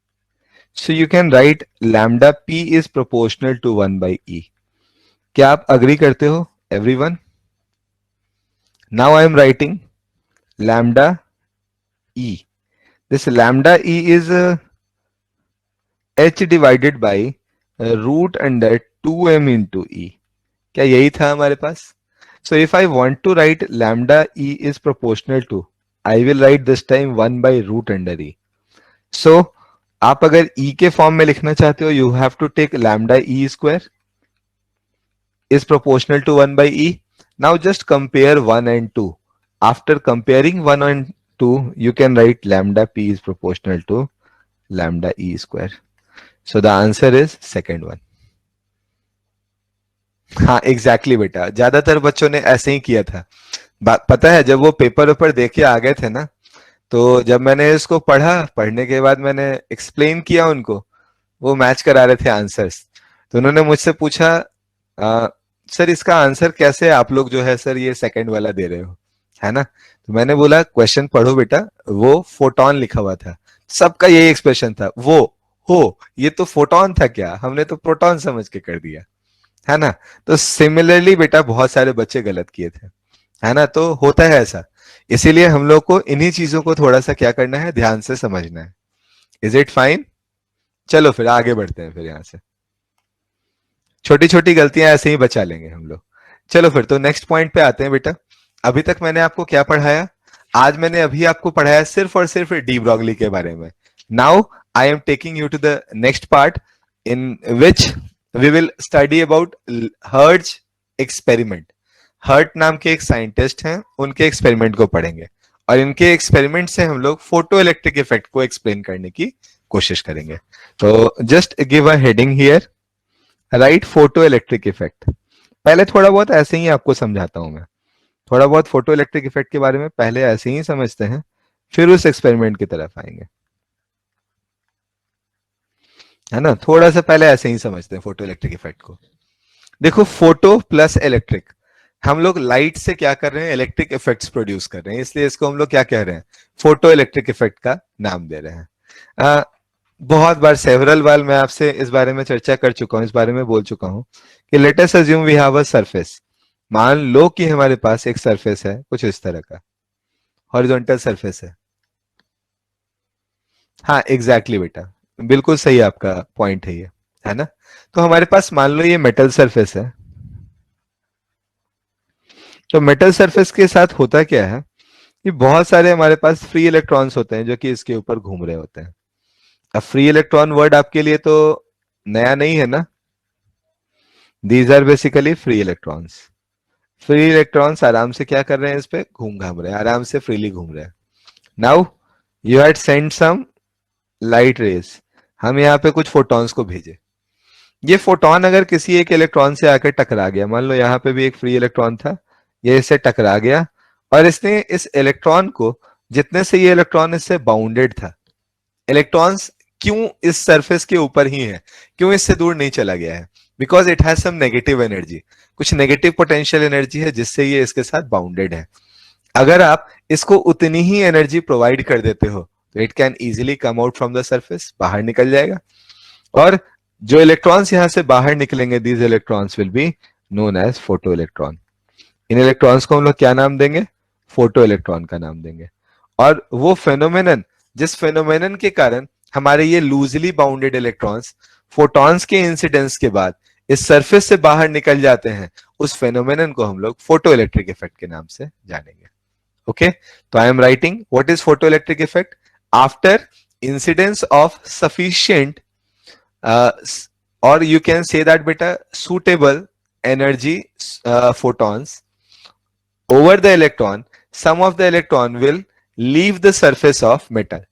So you can write lambda p is proportional to 1/e. क्या आप अग्री करते हो everyone? Now I am writing lambda e. This lambda e is h divided by root under 2m into e. क्या यही था हमारे पास? So if I want to write lambda e is proportional to, I will write this time 1 by root under e. So आप अगर e के फॉर्म में लिखना चाहते हो, you have to take lambda e square is proportional to 1 by e. Now just compare 1 and 2. After comparing 1 and 2, you can write lambda p is proportional to lambda e square. So the answer is second one. हाँ exactly बेटा, ज्यादातर बच्चों ने ऐसे ही किया था. पता है, जब वो पेपर ऊपर दे के आ गए थे ना, तो जब मैंने इसको पढ़ा, पढ़ने के बाद मैंने एक्सप्लेन किया उनको, वो मैच करा रहे थे आंसर्स. तो उन्होंने मुझसे पूछा, सर इसका आंसर कैसे आप लोग जो है सर ये सेकंड वाला दे रहे हो, है ना? तो मैंने बोला क्वेश्चन पढ़ो बेटा, वो फोटोन लिखा हुआ था. सबका यही एक्सप्रेशन था, वो हो ये तो फोटोन था क्या, हमने तो प्रोटॉन समझ के कर दिया, है ना? तो सिमिलरली बेटा बहुत सारे बच्चे गलत किए थे, है ना? तो होता है ऐसा. इसीलिए हम लोग को इन्हीं चीजों को थोड़ा सा क्या करना है, ध्यान से समझना है. Is it fine? चलो फिर आगे बढ़ते हैं. फिर यहां से छोटी छोटी गलतियां ऐसे ही बचा लेंगे हम लोग. चलो फिर तो नेक्स्ट पॉइंट पे आते हैं बेटा. अभी तक मैंने आपको क्या पढ़ाया? आज मैंने अभी आपको पढ़ाया सिर्फ और सिर्फ डी ब्रॉगली के बारे में. Now I am taking you to the next part in which we will study about Hertz experiment. Hertz नाम के एक साइंटिस्ट हैं, उनके एक्सपेरिमेंट को पढ़ेंगे और इनके एक्सपेरिमेंट से हम लोग फोटो इलेक्ट्रिक इफेक्ट को एक्सप्लेन करने की कोशिश करेंगे. तो just give a heading here, right photo electric effect. पहले थोड़ा बहुत ऐसे ही आपको समझाता हूं मैं. थोड़ा बहुत फोटो इलेक्ट्रिक इफेक्ट के बारे में पहले ऐसे ही समझते हैं, फिर उस एक्सपेरिमेंट की तरफ आएंगे, है ना? थोड़ा सा पहले ऐसे ही समझते हैं फोटो इलेक्ट्रिक इफेक्ट को. देखो, फोटो प्लस इलेक्ट्रिक, हम लोग लाइट से क्या कर रहे हैं, इलेक्ट्रिक इफेक्ट्स प्रोड्यूस कर रहे हैं, इसलिए इसको हम लोग क्या कह रहे हैं, फोटो इलेक्ट्रिक इफेक्ट का नाम दे रहे हैं. बहुत बार, सेवरल बार मैं आपसे इस बारे में चर्चा कर चुका हूं, इस बारे में बोल चुका हूं कि let us assume we have a surface. मान लो कि हमारे पास एक सरफेस है कुछ इस तरह का, हॉरिजॉन्टल सरफेस है. हाँ एग्जैक्टली बेटा, बिल्कुल सही आपका पॉइंट है ये, है ना? तो हमारे पास मान लो ये मेटल सरफेस है. तो मेटल सरफेस के साथ होता क्या है कि बहुत सारे हमारे पास फ्री इलेक्ट्रॉन्स होते हैं जो कि इसके ऊपर घूम रहे होते हैं. अब फ्री इलेक्ट्रॉन वर्ड आपके लिए तो नया नहीं है ना. These are basically free electrons. Free electrons आराम से क्या कर रहे हैं, इस पे घूम घाम रहे हैं, आराम से फ्रीली घूम रहे हैं. Now you had send some light rays. हम यहाँ पे कुछ फोटॉन्स को भेजे. ये फोटोन अगर किसी एक इलेक्ट्रॉन से आकर टकरा गया, मान लो यहाँ पे भी एक फ्री इलेक्ट्रॉन था, ये इससे टकरा गया और इसने इस इलेक्ट्रॉन को, जितने से ये इलेक्ट्रॉन इससे बाउंडेड था, इलेक्ट्रॉन्स क्यों इस सरफेस के ऊपर ही है, क्यों इससे दूर नहीं चला गया है? Because it has some negative energy, कुछ नेगेटिव पोटेंशियल एनर्जी है जिससे ये इसके साथ बाउंडेड है. अगर आप इसको उतनी ही एनर्जी प्रोवाइड कर देते हो तो it can easily come out from the surface, बाहर निकल जाएगा. और जो इलेक्ट्रॉन्स यहां से बाहर निकलेंगे, these electrons will be known as photo electron. इन इलेक्ट्रॉन्स को हम लोग क्या नाम देंगे? फोटो इलेक्ट्रॉन का नाम देंगे. और वो फेनोमेनन, जिस फेनोमेनन के कारण हमारे ये लूजली बाउंडेड इलेक्ट्रॉन्स फोटॉन्स के इंसिडेंस के बाद इस सरफेस से बाहर निकल जाते हैं, उस फेनोमेनन को हम लोग फोटो इलेक्ट्रिक इफेक्ट के नाम से जानेंगे. ओके, तो I am writing what is photoelectric effect. After incidence of sufficient, or you can say that beta suitable energy photons over the electron, some of the electron will leave the surface of metal.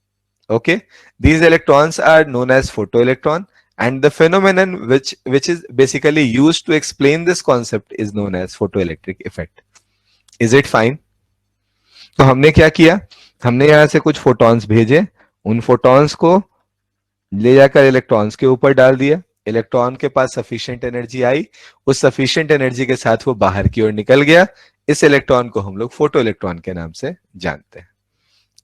Okay, these electrons are known as photoelectron, and the phenomenon which is basically used to explain this concept is known as photoelectric effect. Is it fine? तो हमने क्या किया, हमने यहां से कुछ photons भेजे, उन फोटॉन्स को ले जाकर इलेक्ट्रॉन्स के ऊपर डाल दिया, इलेक्ट्रॉन के पास सफिशिएंट एनर्जी आई, उस सफिशिएंट एनर्जी के साथ वो बाहर की ओर निकल गया. इस इलेक्ट्रॉन को हम लोग फोटो इलेक्ट्रॉन के नाम से जानते हैं.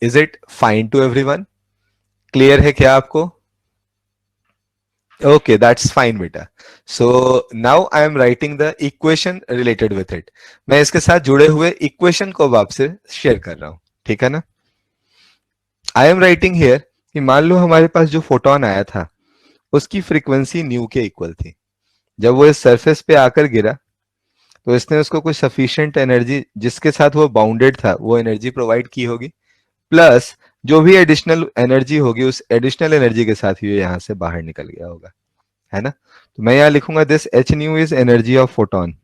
Is it fine to everyone? Clear है क्या आपको? ओके, दैट्स फाइन बेटा. So now I am writing the equation related with it. मैं इसके साथ जुड़े हुए इक्वेशन को अब आपसे शेयर कर रहा हूं, ठीक है ना? आई एम राइटिंग हियर कि मान लो हमारे पास जो फोटोन आया था उसकी फ्रीक्वेंसी न्यू के इक्वल थी. जब वो इस सरफेस पे आकर गिरा तो इसने उसको कुछ सफिशिएंट एनर्जी, जिसके साथ वो बाउंडेड था, वो एनर्जी प्रोवाइड की होगी, प्लस जो भी एडिशनल एनर्जी होगी उस एडिशनल एनर्जी के साथ ही ये यहां से बाहर निकल गया होगा, है ना? तो मैं यहां लिखूंगा this h nu is energy of photon.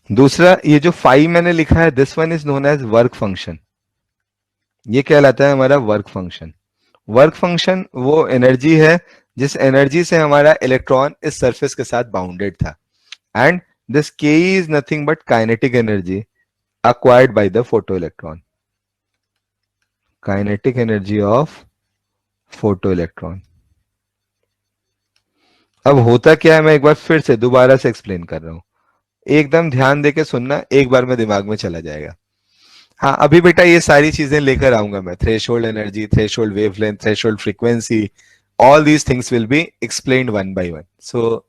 दूसरा, ये जो फाइव मैंने लिखा है, this one is known as work function. ये कहलाता है हमारा वर्क फंक्शन. वर्क फंक्शन वो एनर्जी है जिस एनर्जी से हमारा इलेक्ट्रॉन इस सरफेस के साथ बाउंडेड था. And this K is nothing but kinetic energy acquired by the photoelectron. Kinetic energy of photoelectron. अब होता क्या है, मैं एक बार फिर से दोबारा से एक्सप्लेन कर रहा हूं, एकदम ध्यान देके सुनना, एक बार में दिमाग में चला जाएगा. हाँ, अभी बेटा ये सारी चीजें लेकर आऊंगा मैं, threshold energy, threshold wavelength, threshold frequency, all these things will be explained one by one. So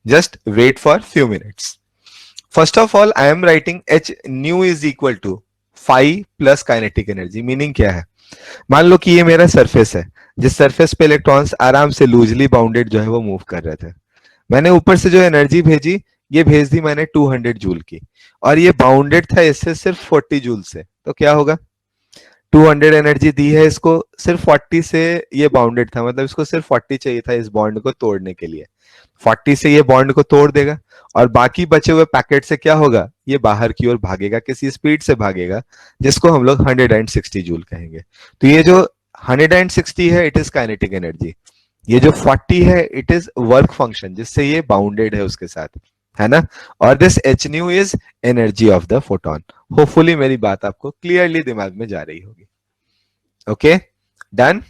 just wait for few minutes. First of all, I am writing H nu is equal to phi plus kinetic energy. Meaning क्या है? मान लो कि ये मेरा surface है, जिस surface पे इलेक्ट्रॉन्स आराम से लूजली बाउंडेड जो है वो मूव कर रहे थे. मैंने ऊपर से जो एनर्जी भेजी, ये भेज दी मैंने 200 जूल की, और ये बाउंडेड था इससे सिर्फ 40 जूल से. तो क्या होगा? 200 एनर्जी दी है इसको, सिर्फ 40 से ये बाउंडेड था, मतलब इसको सिर्फ 40 चाहिए था इस बॉन्ड को तोड़ने के लिए. 40 से ये बॉन्ड को तोड़ देगा और बाकी बचे हुए पैकेट से क्या होगा, ये बाहर की ओर भागेगा, किसी स्पीड से भागेगा जिसको हम लोग 160 जूल कहेंगे. तो ये जो 160 है, इट इज काइनेटिक एनर्जी. ये जो 40 है, इट इज वर्क फंक्शन जिससे ये बाउंडेड है उसके साथ, है ना? और this h nu is energy of the photon. Hopefully मेरी बात आपको क्लियरली दिमाग में जा रही होगी. Okay, done.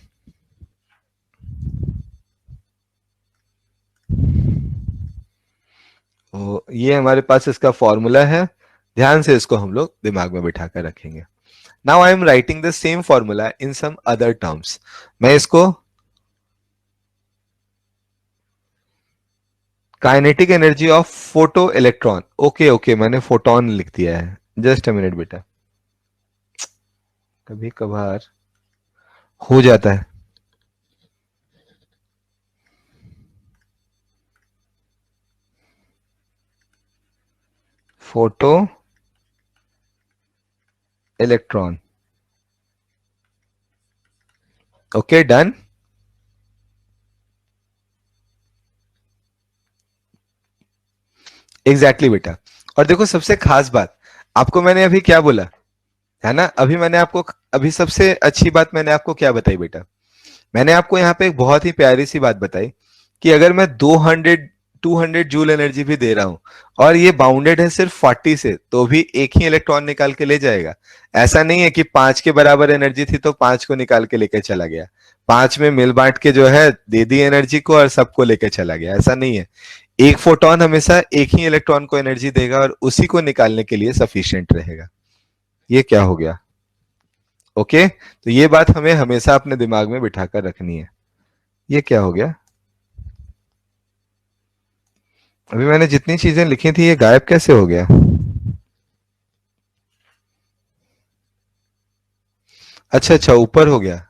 ये हमारे पास इसका फॉर्मूला है, ध्यान से इसको हम लोग दिमाग में बिठा कर रखेंगे. Now I am writing the same formula in some other terms. मैं इसको kinetic energy of photo electron, okay okay, मैंने फोटोन लिख दिया है, जस्ट अ मिनट बेटा, कभी कभार हो जाता है. Photo electron. Okay, done. Exactly बेटा। और देखो सबसे खास बात, आपको मैंने अभी क्या बोला, है ना, अभी मैंने आपको, अभी सबसे अच्छी बात मैंने आपको क्या बताई बेटा, मैंने आपको यहाँ पे एक बहुत ही प्यारी सी बात बताई कि अगर मैं 200 जूल एनर्जी भी दे रहा हूं और ये बाउंडेड है सिर्फ 40 से, तो भी एक ही इलेक्ट्रॉन निकाल के ले जाएगा। ऐसा नहीं है कि 5 के बराबर एनर्जी थी तो 5 को निकाल के लेके चला गया, 5 में मिल बांट के जो है दे दी एनर्जी को और सबको लेके चला गया, ऐसा नहीं है। एक फोटोन हमेशा एक ही इलेक्ट्रॉन को एनर्जी देगा और उसी को निकालने के लिए सफिशिएंट रहेगा। ये क्या हो गया? ओके, तो ये बात हमें हमेशा अपने दिमाग में बिठाकर रखनी है। ये क्या हो गया? अभी मैंने जितनी चीजें लिखी थी ये गायब कैसे हो गया? अच्छा अच्छा, ऊपर हो गया।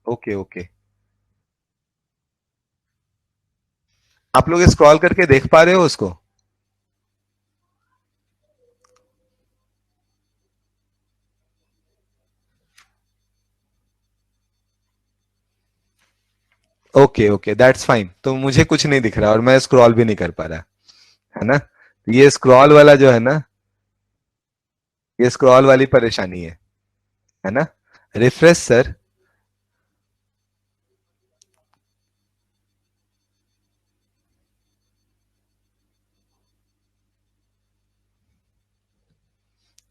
ओके ओके, आप लोग स्क्रॉल करके देख पा रहे हो उसको? Okay okay, that's fine. तो मुझे कुछ नहीं दिख रहा और मैं स्क्रॉल भी नहीं कर पा रहा, है ना। तो ये स्क्रॉल वाला जो है ना, ये स्क्रॉल वाली परेशानी है ना। Refresh sir.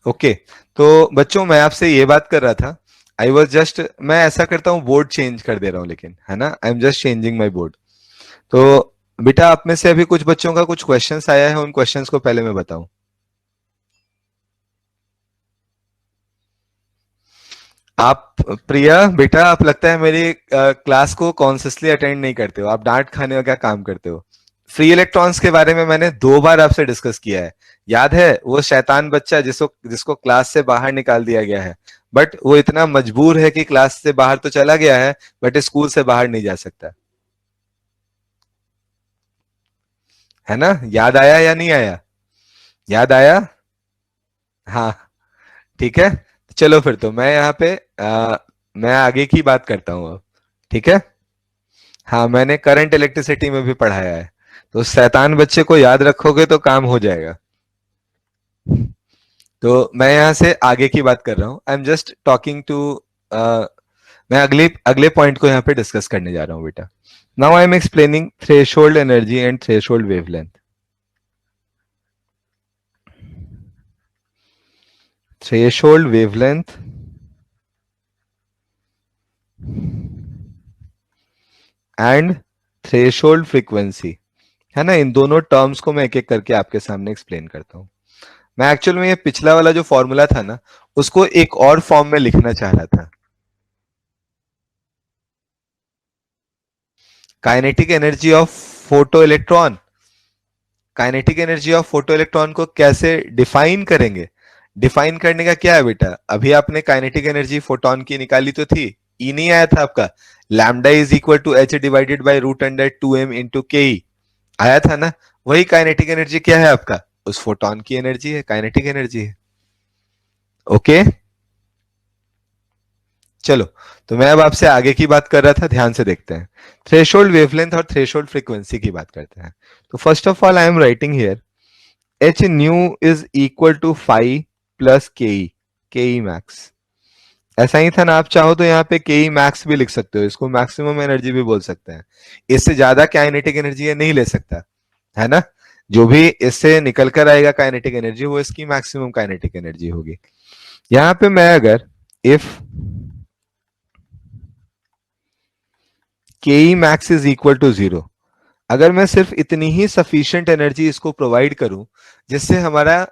ओके, तो बच्चों मैं आपसे ये बात कर रहा था, आई वॉज जस्ट, मैं ऐसा करता हूँ बोर्ड चेंज कर दे रहा हूँ, लेकिन है ना, आई am just changing my board. तो बेटा आप में से अभी कुछ बच्चों का कुछ क्वेश्चंस आया है, उन क्वेश्चंस को पहले मैं बताऊं। आप, प्रिया बेटा, आप लगता है मेरी क्लास को कॉन्सियसली अटेंड नहीं करते हो, आप डांट खाने का क्या काम करते हो। फ्री इलेक्ट्रॉन्स के बारे में मैंने 2 बार आपसे डिस्कस किया है, याद है वो शैतान बच्चा जिसको जिसको क्लास से बाहर निकाल दिया गया है, बट वो इतना मजबूर है कि क्लास से बाहर तो चला गया है बट स्कूल से बाहर नहीं जा सकता, है ना। याद आया या नहीं आया? याद आया? हाँ, ठीक है। चलो फिर तो मैं यहाँ पे मैं आगे की बात करता हूँ अब, ठीक है। हाँ, मैंने करंट इलेक्ट्रिसिटी में भी पढ़ाया है, तो शैतान बच्चे को याद रखोगे तो काम हो जाएगा। तो मैं यहाँ से आगे की बात कर रहा हूँ, I am just talking to, मैं अगले अगले पॉइंट को यहाँ पे डिस्कस करने जा रहा हूँ बेटा। Now I am explaining threshold energy and threshold wavelength. Threshold wavelength and threshold frequency, है ना, इन दोनों टर्म्स को मैं एक एक करके आपके सामने एक्सप्लेन करता हूँ। मैं एक्चुअल में ये पिछला वाला जो फॉर्मूला था ना, उसको एक और फॉर्म में लिखना चाह रहा था। Kinetic energy of photo electron, kinetic energy of photo electron को कैसे डिफाइन करेंगे? डिफाइन करने का क्या है बेटा, अभी आपने काइनेटिक एनर्जी फोटोन की निकाली तो थी, ई नहीं आया था आपका, lambda is equal to h divided by root under 2m into k, आया था ना। वही काइनेटिक एनर्जी क्या है आपका, उस फोटोन की एनर्जी है, काइनेटिक एनर्जी है। ओके, चलो, तो मैं अब आपसे आगे की बात कर रहा था, ध्यान से देखते हैं। थ्रेशोल्ड वेवलेंथ और थ्रेशोल्ड फ्रीक्वेंसी की बात करते हैं। तो first of all I am writing here h nu is equal to phi plus k E max. ऐसा ही था ना, आप चाहो तो यहाँ पे के ई मैक्स भी लिख सकते हो, इसको मैक्सिमम एनर्जी भी बोल सकते हैं। इससे ज्यादा काइनेटिक एनर्जी ये नहीं ले सकता, है ना। जो भी इससे निकल कर आएगा काइनेटिक एनर्जी, वो इसकी मैक्सिमम काइनेटिक एनर्जी होगी। यहाँ पे मैं अगर इफ के ई मैक्स इज इक्वल टू 0, अगर मैं सिर्फ इतनी ही सफिशिएंट एनर्जी इसको प्रोवाइड करूं जिससे हमारा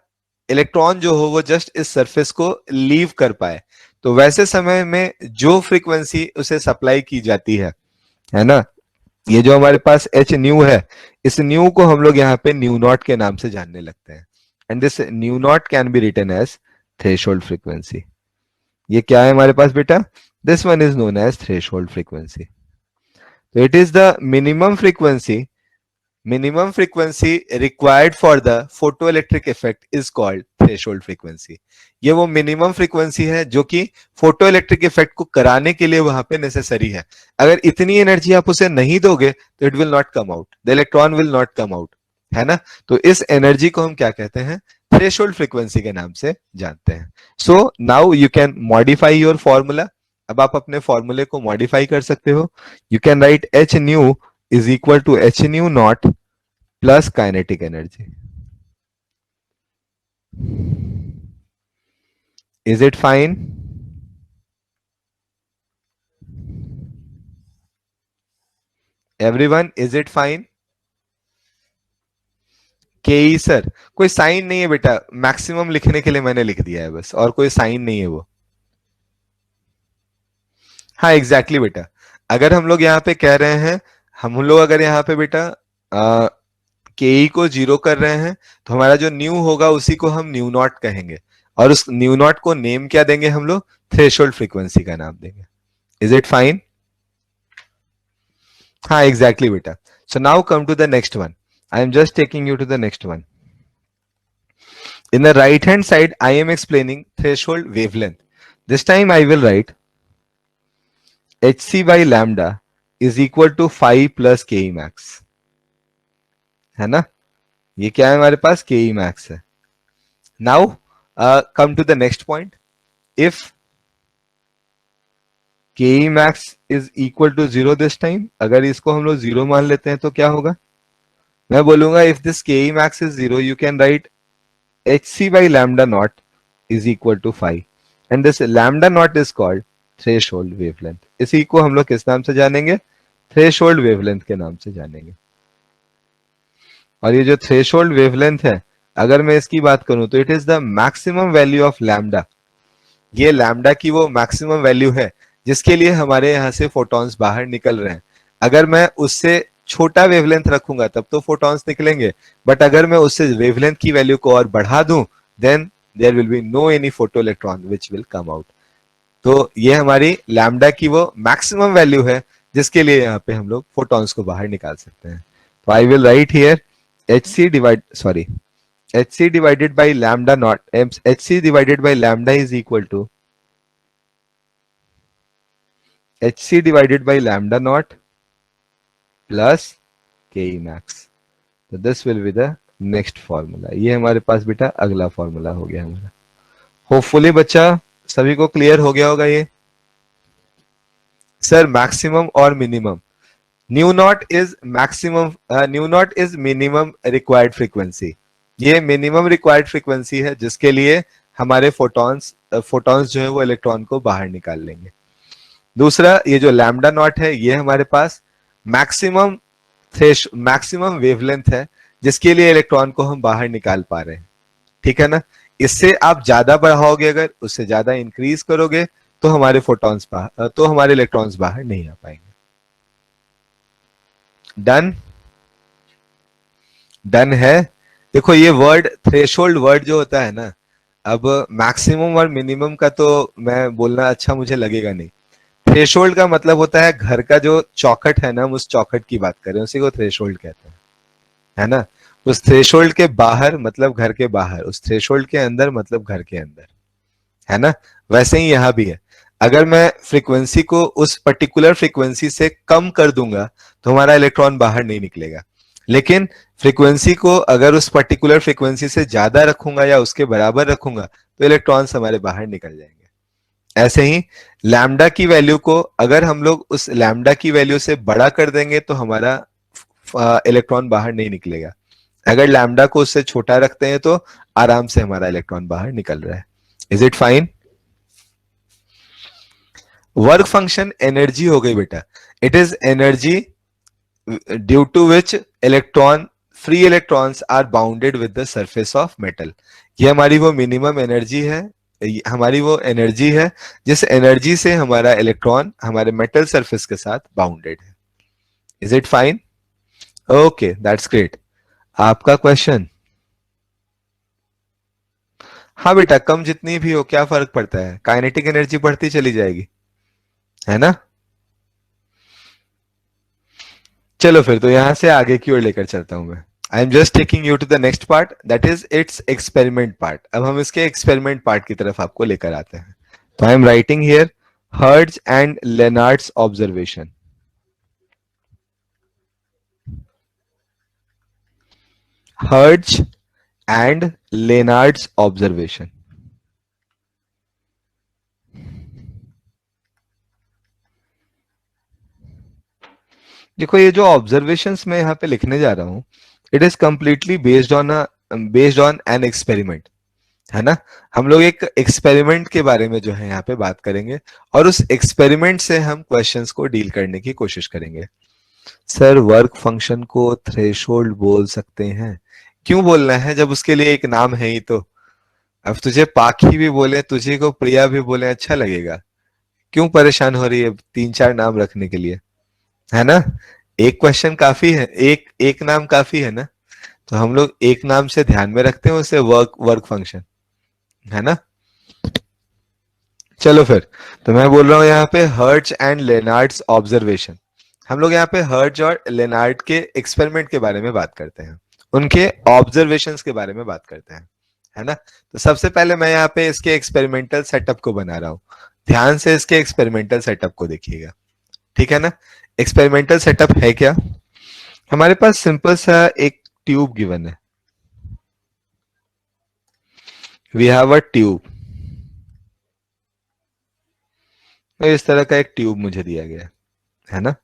इलेक्ट्रॉन जो हो वो जस्ट इस सरफेस को लीव कर पाए, तो वैसे समय में जो फ्रीक्वेंसी उसे सप्लाई की जाती है ना, ये जो हमारे पास एच न्यू है, इस न्यू को हम लोग यहाँ पे न्यू नॉट के नाम से जानने लगते हैं, and this nu naught can be written as threshold frequency. ये क्या है हमारे पास बेटा? This one is known as threshold frequency. तो it is the minimum frequency required for the photoelectric effect is called threshold frequency। ये वो minimum frequency है जो कि फोटो इलेक्ट्रिक इफेक्ट को कराने के लिए वहां पे नेसेसरी है। अगर इतनी एनर्जी आप उसे नहीं दोगे तो it will not come out, the electron will not come out, है ना। तो इस एनर्जी को हम क्या कहते हैं, थ्रेशोल्ड फ्रीक्वेंसी के नाम से जानते हैं। So now you can modify your formula. अब आप अपने फॉर्मूले को मॉडिफाई कर सकते हो। You can write h nu is equal to h nu not plus kinetic energy. Is it fine? Everyone, is it fine? K E sir, कोई sign नहीं है बेटा, मैक्सिमम लिखने के लिए मैंने लिख दिया है बस, और कोई साइन नहीं है वो। हाँ एग्जैक्टली बेटा, अगर हम लोग यहाँ पे कह रहे हैं, हम लोग अगर यहाँ पे बेटा के ई को जीरो कर रहे हैं, तो हमारा जो न्यू होगा उसी को हम न्यू नॉट कहेंगे, और उस न्यू नॉट को नेम क्या देंगे हम लोग, थ्रेशोल्ड फ्रीक्वेंसी का नाम देंगे। Is it fine? हाँ एग्जैक्टली बेटा। So now come to the next one. I am just taking you to the next one. In the right hand side, I am explaining threshold wavelength. This time I will write hc by lambda is equal to phi plus ke max. है ना, ये क्या है हमारे पास, ke max है। Now come to the next point. If ke max is equal to 0 this time, अगर इसको हम लोग 0 मान लेते हैं तो क्या होगा, मैं बोलूंगा if this ke max is 0, you can write hc by lambda naught is equal to phi, and this lambda naught is called threshold wavelength. इसी को हम लोग किस नाम से जानेंगे, थ्रेशोल्ड वेवलेंथ के नाम से जानेंगे। और ये जो थ्रेशोल्ड वेवलेंथ है, अगर मैं इसकी बात करूं तो it is the maximum value of lambda. ये लैम्डा की वो मैक्सिमम वैल्यू है जिसके लिए हमारे यहाँ से फोटॉन्स बाहर निकल रहे हैं। अगर मैं उससे छोटा वेवलेंथ रखूंगा तब तो फोटॉन्स निकलेंगे, बट अगर मैं उससे वेवलेंथ की वैल्यू को और बढ़ा दूं, then there will be no any photo electron which will come out. तो ये हमारी लैम्डा की वो मैक्सिमम वैल्यू है जिसके लिए यहाँ पे हम लोग फोटॉन्स को बाहर निकाल सकते हैं। तो I will write here hc divided by lambda naught, hc divided by lambda is equal to hc divided by lambda naught plus ke max. तो this will be the next formula. ये हमारे पास बेटा अगला फॉर्मूला हो गया हमारा। Hopefully बच्चा सभी को क्लियर हो गया होगा ये। सर मैक्सिमम और minimum, new not is maximum, new not is minimum required frequency. ये मिनिमम रिक्वायर्ड फ्रीक्वेंसी है जिसके लिए हमारे फोटॉन्स जो है वो इलेक्ट्रॉन को बाहर निकाल लेंगे। दूसरा, ये जो लैम्डा नॉट है ये हमारे पास मैक्सिमम वेवलेंथ है जिसके लिए इलेक्ट्रॉन को हम बाहर निकाल पा रहे हैं। ठीक है ना, इससे आप ज्यादा बढ़ाओगे, अगर उससे ज्यादा इंक्रीज करोगे तो हमारे तो हमारे इलेक्ट्रॉन्स बाहर नहीं आ पाएंगे। डन? डन है। देखो ये वर्ड थ्रेशोल्ड वर्ड जो होता है ना, अब मैक्सिमम और मिनिमम का तो मैं बोलना अच्छा मुझे लगेगा नहीं। थ्रेशोल्ड का मतलब होता है घर का जो चौखट है ना, हम उस चौखट की बात करें, उसी को थ्रेशोल्ड कहते हैं, है ना। उस थ्रेशोल्ड के बाहर मतलब घर के बाहर, उस थ्रेशोल्ड के अंदर मतलब घर के अंदर, है ना। वैसे ही यहां भी है, अगर मैं फ्रीक्वेंसी को उस पर्टिकुलर फ्रीक्वेंसी से कम कर दूंगा तो हमारा इलेक्ट्रॉन बाहर नहीं निकलेगा, लेकिन फ्रीक्वेंसी को अगर उस पर्टिकुलर फ्रीक्वेंसी से ज्यादा रखूंगा या उसके बराबर रखूंगा तो इलेक्ट्रॉन्स हमारे बाहर निकल जाएंगे। ऐसे ही लैम्डा की वैल्यू को अगर हम लोग उस लैम्डा की वैल्यू से बड़ा कर देंगे तो हमारा इलेक्ट्रॉन बाहर नहीं निकलेगा। अगर लैम्डा को उससे छोटा रखते हैं तो आराम से हमारा इलेक्ट्रॉन बाहर निकल रहा है। Is it fine? Work function energy हो गई बेटा। It is energy due to which free electrons are bounded with the surface of metal. ये हमारी वो मिनिमम एनर्जी है, हमारी वो एनर्जी है जिस एनर्जी से हमारा इलेक्ट्रॉन हमारे मेटल सरफेस के साथ बाउंडेड है। Is it fine? Okay, that's great. आपका क्वेश्चन? हाँ बेटा, कम जितनी भी हो क्या फर्क पड़ता है, काइनेटिक एनर्जी बढ़ती चली जाएगी, है ना। चलो फिर तो यहां से आगे की ओर लेकर चलता हूं मैं। I am just taking you to the next part, that is its experiment part. अब हम इसके एक्सपेरिमेंट पार्ट की तरफ आपको लेकर आते हैं। तो I am writing here Hertz and Lenard's observation. Hertz and Lenard's observation. देखो ये जो ऑब्जर्वेशंस मैं यहाँ पे लिखने जा रहा हूं, it is completely based on an experiment, है ना। हम लोग एक एक्सपेरिमेंट के बारे में जो है यहाँ पे बात करेंगे, और उस एक्सपेरिमेंट से हम क्वेश्चंस को डील करने की कोशिश करेंगे। सर वर्क फंक्शन को थ्रेशोल्ड बोल सकते हैं? क्यों बोलना है जब उसके लिए एक नाम है ही तो। अब तुझे पाखी भी बोले, तुझे को प्रिया भी बोले, अच्छा लगेगा? क्यों परेशान हो रही है तीन चार नाम रखने के लिए, है ना। एक क्वेश्चन काफी है, एक एक नाम काफी है ना। तो हम लोग एक नाम से ध्यान में रखते हैं उसे, वर्क वर्क फंक्शन, है ना। चलो फिर, तो मैं बोल रहा हूं यहाँ पे हर्ट्ज एंड लेनार्ड्स ऑब्जर्वेशन। हम लोग यहाँ पे हर्ट्ज और लेनार्ड के एक्सपेरिमेंट के बारे में बात करते हैं, उनके ऑब्जर्वेशंस के बारे में बात करते हैं, है ना। तो सबसे पहले मैं यहाँ पे इसके एक्सपेरिमेंटल सेटअप को बना रहा हूँ। ध्यान से इसके एक्सपेरिमेंटल सेटअप को देखिएगा, ठीक है ना। एक्सपेरिमेंटल सेटअप है क्या? हमारे पास सिंपल सा एक ट्यूब गिवन है। वी हैव अ ट्यूब, तो इस तरह का एक ट्यूब मुझे दिया गया है ना।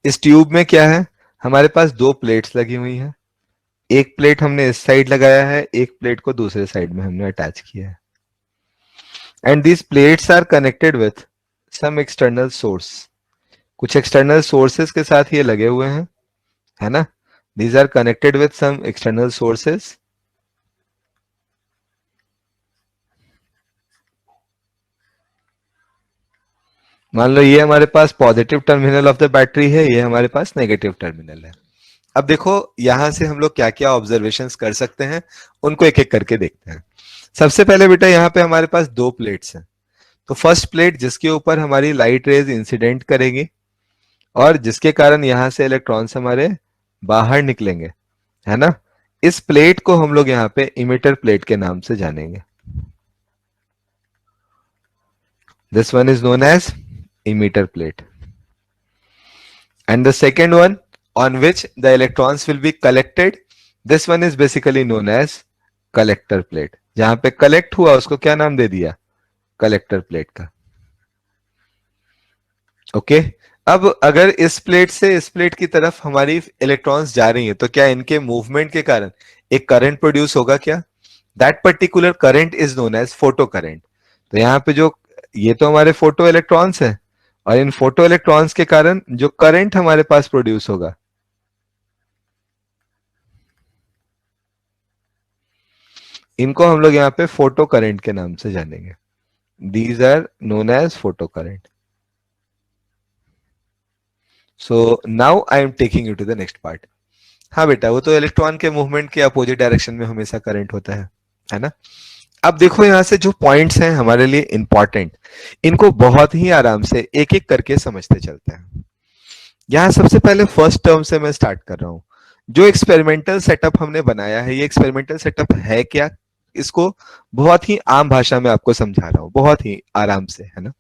इस ट्यूब में क्या है, हमारे पास दो प्लेट्स लगी हुई हैं। एक प्लेट हमने इस साइड लगाया है, एक प्लेट को दूसरे साइड में हमने अटैच किया है। And these plates are connected with some external source. कुछ एक्सटर्नल सोर्सेस के साथ ये लगे हुए हैं, है ना। These are connected with some external sources. मान लो ये हमारे पास positive terminal of the battery है, ये हमारे पास नेगेटिव टर्मिनल है। अब देखो यहां से हम लोग क्या क्या ऑब्जर्वेशंस कर सकते हैं, उनको एक एक करके देखते हैं। सबसे पहले बेटा यहाँ पे हमारे पास दो प्लेट्स हैं। तो फर्स्ट प्लेट जिसके ऊपर हमारी लाइट रेज इंसिडेंट करेंगी और जिसके कारण यहां से इलेक्ट्रॉन्स हमारे बाहर निकलेंगे, है ना। इस प्लेट को हम लोग यहाँ पे इमिटर प्लेट के नाम से जानेंगे। This one is known as emitter plate. And the second one on which the electrons will be collected, this one is basically known as collector plate। जहां पे कलेक्ट हुआ उसको क्या नाम दे दिया, कलेक्टर प्लेट का। ओके, अब अगर इस प्लेट से इस प्लेट की तरफ हमारी इलेक्ट्रॉन्स जा रही हैं, तो क्या इनके मूवमेंट के कारण एक करंट प्रोड्यूस होगा क्या? That particular current is known as photo current. तो यहाँ पे जो ये तो हमारे फोटो इलेक्ट्रॉन्स हैं, और इन फोटो इलेक्ट्रॉन्स के कारण जो करंट हमारे पास प्रोड्यूस होगा, इनको हम लोग यहाँ पे फोटो करंट के नाम से जानेंगे। These are known as photo current. So now I am taking you to the next part. हाँ बेटा, वो तो इलेक्ट्रॉन के मूवमेंट के अपोजिट डायरेक्शन में हमेशा करंट होता है ना। अब देखो यहां से जो पॉइंट्स हैं हमारे लिए इंपॉर्टेंट, इनको बहुत ही आराम से एक एक करके समझते चलते हैं। यहां सबसे पहले फर्स्ट टर्म से मैं स्टार्ट कर रहा हूं। जो एक्सपेरिमेंटल सेटअप हमने बनाया है, ये एक्सपेरिमेंटल सेटअप है क्या, इसको बहुत ही आम भाषा में आपको समझा रहा हूं, बहुत ही आराम से, है ना।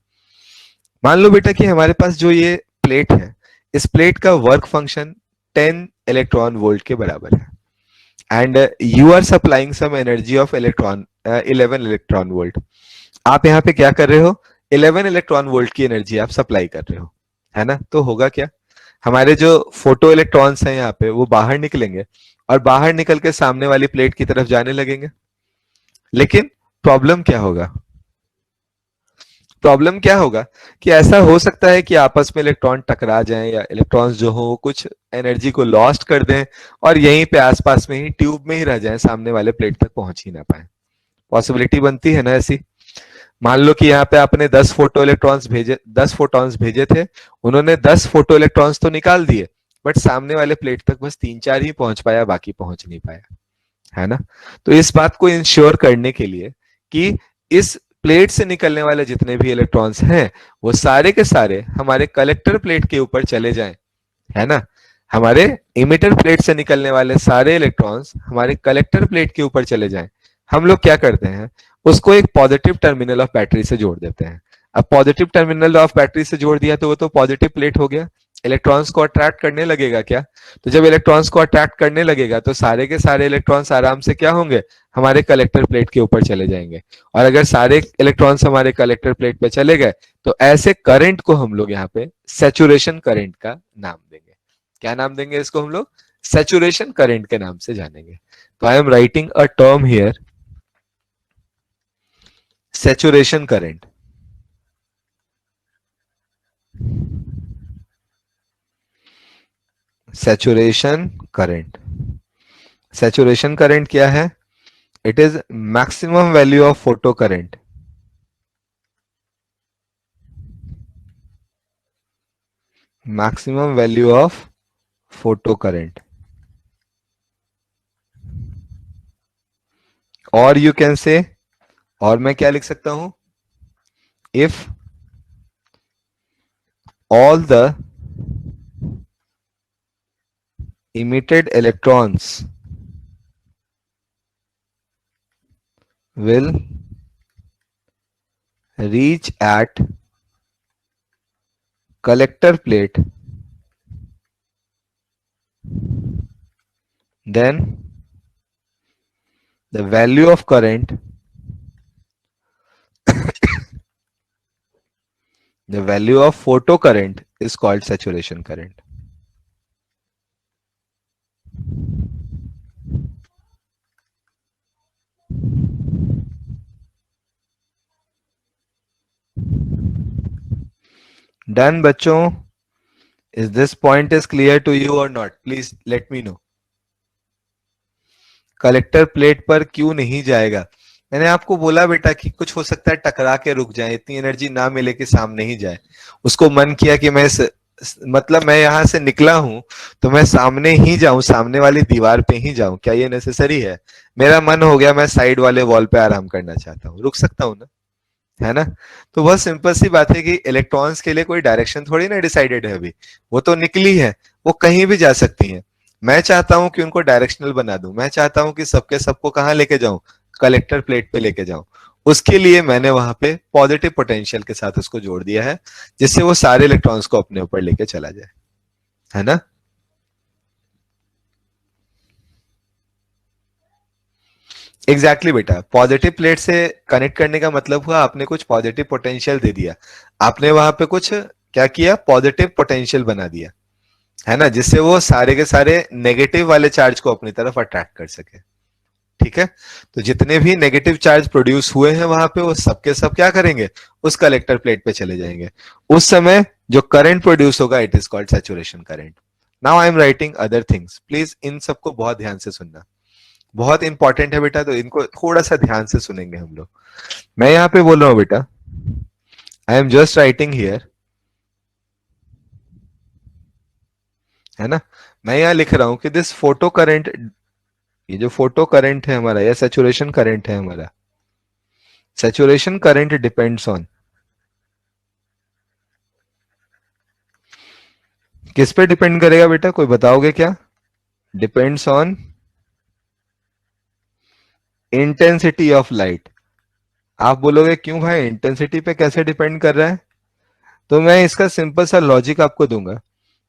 मान लो बेटा कि हमारे पास जो ये प्लेट है, इस प्लेट का वर्क फंक्शन 10 इलेक्ट्रॉन वोल्ट के बराबर है, and you are supplying some energy of 11 electron volt. आप यहाँ पे क्या कर रहे हो, 11 इलेक्ट्रॉन वोल्ट की एनर्जी आप सप्लाई कर रहे हो, है ना। तो होगा क्या, हमारे जो फोटो इलेक्ट्रॉन्स हैं यहाँ पे वो बाहर निकलेंगे और बाहर निकल के सामने वाली प्लेट की तरफ जाने लगेंगे। लेकिन प्रॉब्लम क्या होगा, प्रॉब्लम क्या होगा कि ऐसा हो सकता है कि आपस में इलेक्ट्रॉन टकरा जाएं, या इलेक्ट्रॉन्स जो हो वो कुछ एनर्जी को लॉस्ट कर दें और यहीं पे आसपास में ही ट्यूब में ही रह जाएं, सामने वाले प्लेट तक पहुंच ही ना पाए। पॉसिबिलिटी बनती है ना ऐसी। मान लो कि यहाँ पे आपने 10 फोटो इलेक्ट्रॉन्स भेजे, 10 फोटॉन्स भेजे थे, उन्होंने 10 फोटो इलेक्ट्रॉन्स तो निकाल दिए, बट सामने वाले प्लेट तक बस 3-4 ही पहुंच पाया, बाकी पहुंच नहीं पाया, है ना। तो इस बात को इंश्योर करने के लिए कि इस प्लेट से निकलने वाले जितने भी इलेक्ट्रॉन्स हैं वो सारे के सारे हमारे कलेक्टर प्लेट के ऊपर चले जाएं, है ना। हमारे इमिटर प्लेट से निकलने वाले सारे इलेक्ट्रॉन्स हमारे कलेक्टर प्लेट के ऊपर चले जाएं। हम लोग क्या करते हैं, उसको एक पॉजिटिव टर्मिनल ऑफ बैटरी से जोड़ देते हैं। अब पॉजिटिव टर्मिनल ऑफ बैटरी से जोड़ दिया तो वो तो पॉजिटिव प्लेट हो गया, इलेक्ट्रॉन्स को अट्रैक्ट करने लगेगा क्या? तो जब इलेक्ट्रॉन्स को अट्रैक्ट करने लगेगा तो सारे के सारे इलेक्ट्रॉन्स आराम से क्या होंगे, हमारे कलेक्टर प्लेट के ऊपर चले जाएंगे। और अगर सारे इलेक्ट्रॉन्स हमारे कलेक्टर प्लेट पे चले गए तो ऐसे करंट को हम लोग यहाँ पे सैचुरेशन करंट का नाम देंगे। क्या नाम देंगे इसको हम लोग? सैचुरेशन करंट के नाम से जानेंगे। तो I am writing a term here, saturation current. Saturation current, saturation current क्या है? It is maximum value of photo current, maximum value of photo current. और यू कैन से, और मैं क्या लिख सकता हूं, if all the emitted electrons will reach at collector plate, then the value of current, the value of photocurrent is called saturation current. Done बच्चों? Is this point is clear to you or not? Please let me know. Collector plate पर क्यों नहीं जाएगा? मैंने आपको बोला बेटा कि कुछ हो सकता है टकरा के रुक जाए, इतनी एनर्जी ना मिले कि सामने ही जाए। उसको मन किया कि मतलब मैं यहां से निकला हूं तो मैं सामने ही जाऊं, सामने वाली दीवार पे ही जाऊं, क्या ये नेसेसरी है? मेरा मन हो गया मैं साइड वाले वॉल पे आराम करना चाहता हूं, रुक सकता हूं ना, है ना? तो बहुत सिंपल सी बात है कि इलेक्ट्रॉन्स के लिए कोई डायरेक्शन थोड़ी ना डिसाइडेड है अभी, वो तो निकली है, वो कहीं भी जा सकती है। मैं चाहता हूं कि उनको डायरेक्शनल बना दूं, मैं चाहता हूं कि सबके सबको कहां लेके जाऊं, कलेक्टर प्लेट पे लेके जाऊं। उसके लिए मैंने वहां पे पॉजिटिव पोटेंशियल के साथ उसको जोड़ दिया है, जिससे वो सारे इलेक्ट्रॉन्स को अपने ऊपर लेके चला जाए, है ना? एग्जैक्टली बेटा, पॉजिटिव प्लेट से कनेक्ट करने का मतलब हुआ आपने कुछ पॉजिटिव पोटेंशियल दे दिया, आपने वहां पे कुछ क्या किया, पॉजिटिव पोटेंशियल बना दिया, है ना, जिससे वो सारे के सारे नेगेटिव वाले चार्ज को अपनी तरफ अट्रैक्ट कर सके। ठीक है, तो जितने भी नेगेटिव चार्ज प्रोड्यूस हुए हैं वहां पे वो सबके सब क्या करेंगे, उस कलेक्टर प्लेट पे चले जाएंगे। उस समय जो करंट प्रोड्यूस होगा it is called saturation current. Now I am writing other things, please इन सबको बहुत ध्यान से सुनना, बहुत इंपॉर्टेंट है बेटा, तो इनको थोड़ा सा ध्यान से सुनेंगे हम लोग। मैं यहाँ पे बोल रहा हूँ बेटा, I am just writing here, है ना, मैं यहाँ लिख रहा हूं कि दिस फोटो करंट, ये जो फोटो करंट है हमारा या सैचुरेशन करंट है हमारा, सैचुरेशन करंट डिपेंड्स ऑन, किस पे डिपेंड करेगा बेटा, कोई बताओगे क्या? Depends on intensity of light. आप बोलोगे क्यों भाई, इंटेंसिटी पे कैसे डिपेंड कर रहा है? तो मैं इसका सिंपल सा लॉजिक आपको दूंगा।